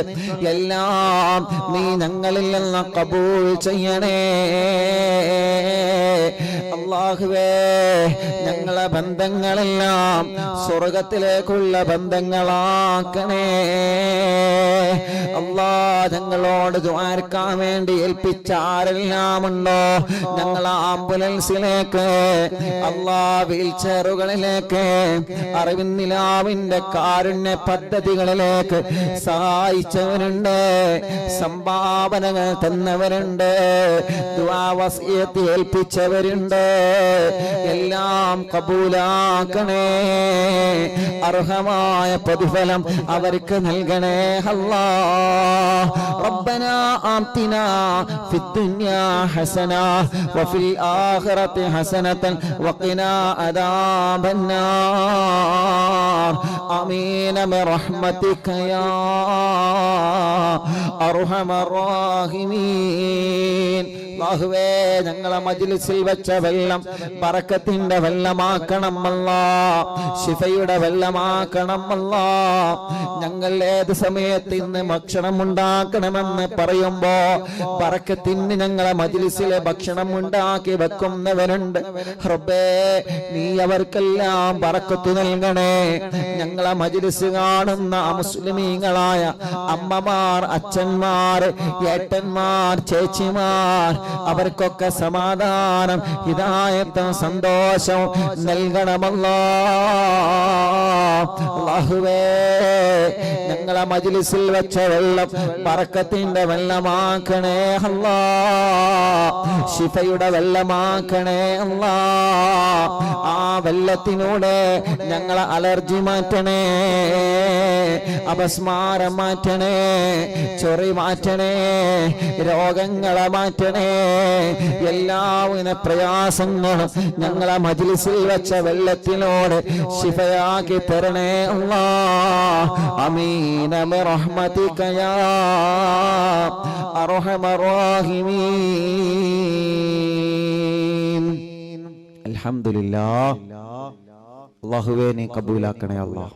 എല്ലാം നീ ഞങ്ങളിൽ നിന്ന് ഖബൂൽ ചെയ്യണേ അല്ലാഹുവേ. ഞങ്ങളെ ബന്ധങ്ങളെല്ലാം സ്വർഗത്തിലേക്കുള്ള ബന്ധങ്ങളാക്കണേ അല്ലാഹ്. ഞങ്ങളോട് ദുആർക്കാൻ വേണ്ടി ഏൽപ്പിച്ച ആരെല്ലാം ഉണ്ടോ, ഞങ്ങളെ ആംബുലൻസിലേക്ക് അല്ലാഹ്, വീൽചെയറുകളിലേക്ക്, അറിവിന്നിലാവിന്റെ കാരുണ്യ പദ്ധതികളിലേക്ക് സഹായിച്ചവരുണ്ട്, സംഭാവനകൾ തന്നവരുണ്ട്, ദുആ വസിയത്ത് ഏൽപ്പിച്ചവരുണ്ട്, എല്ലാം കബൂലാക്കണേ. അർഹമായ പ്രതിഫലം അവർക്ക് നൽകണേ അല്ലാഹ്. റബ്ബനാ ആതിനാ ഫിദ്ദുനിയാ ഹസന വഫിൽ ആഖിറതി ഹസനതൻ വഖിനാ അദാബന്നാർ. ആമീന ബിറഹ്മതിക യാ അർഹമർ റഹീമീൻ. അല്ലാഹുവേ ഞങ്ങളെ മജ്ലിസിൽ വെച്ച വെള്ളം ബറക്കത്തിന്റെ വെള്ളമാക്കണം അല്ലാഹ്, ശിഫയുടെ വെള്ളമാക്കണം അല്ലാഹ്. ഞങ്ങൾ ഏത് സമയത്ത് ഇന്ന് ഭക്ഷണം ഉണ്ടാക്കണമെന്ന് പറയുമ്പോ ബറക്കത്തിന് ഞങ്ങളെ മജ്ലിസിലെ ഭക്ഷണം ഉണ്ടാക്കി വെക്കുന്നവരുണ്ട്. റബ്ബേ നീ അവർക്കെല്ലാം ബറക്കത്ത് നൽകണേ. ഞങ്ങളെ മജ്ലിസ് കാണുന്ന മുസ്ലിമീങ്ങളായ അമ്മമാർ, അച്ഛന്മാർ, ഏട്ടന്മാർ, ചേച്ചിമാർ, അവർക്കൊക്കെ സമാധാനം, ഹിദായത്തും സന്തോഷവും നൽകണമല്ലാഹ്. അല്ലാഹുവേ ഞങ്ങളെ മജ്ലിസിൽ വെച്ച വെള്ളം ബറക്കത്തിന്റെ വെള്ളമാക്കണേ അല്ലാഹ്, ശിഫയുടെ വെള്ളമാക്കണേ അല്ലാഹ്. ആ വെള്ളത്തിനൂടെ ഞങ്ങളെ അലർജി മാറ്റണേ, അപസ്മാരം മാറ്റണേ, ചൊറി മാറ്റണേ, രോഗങ്ങളെ മാറ്റണേ. എല്ലാവിധ പ്രയാസങ്ങളും ഞങ്ങളെ മജ്ലിസിൽ വെച്ച വെള്ളത്തിനോട് ശിഫയാക്കി തരണേ അല്ലാഹ്. ആമീന ബിറഹ്മതിക യാ അർഹമർ റഹീമീൻ. അൽഹംദുലില്ലാഹ്. അല്ലാഹുവേ നീ കബൂലാക്കണേ അല്ലാഹ്.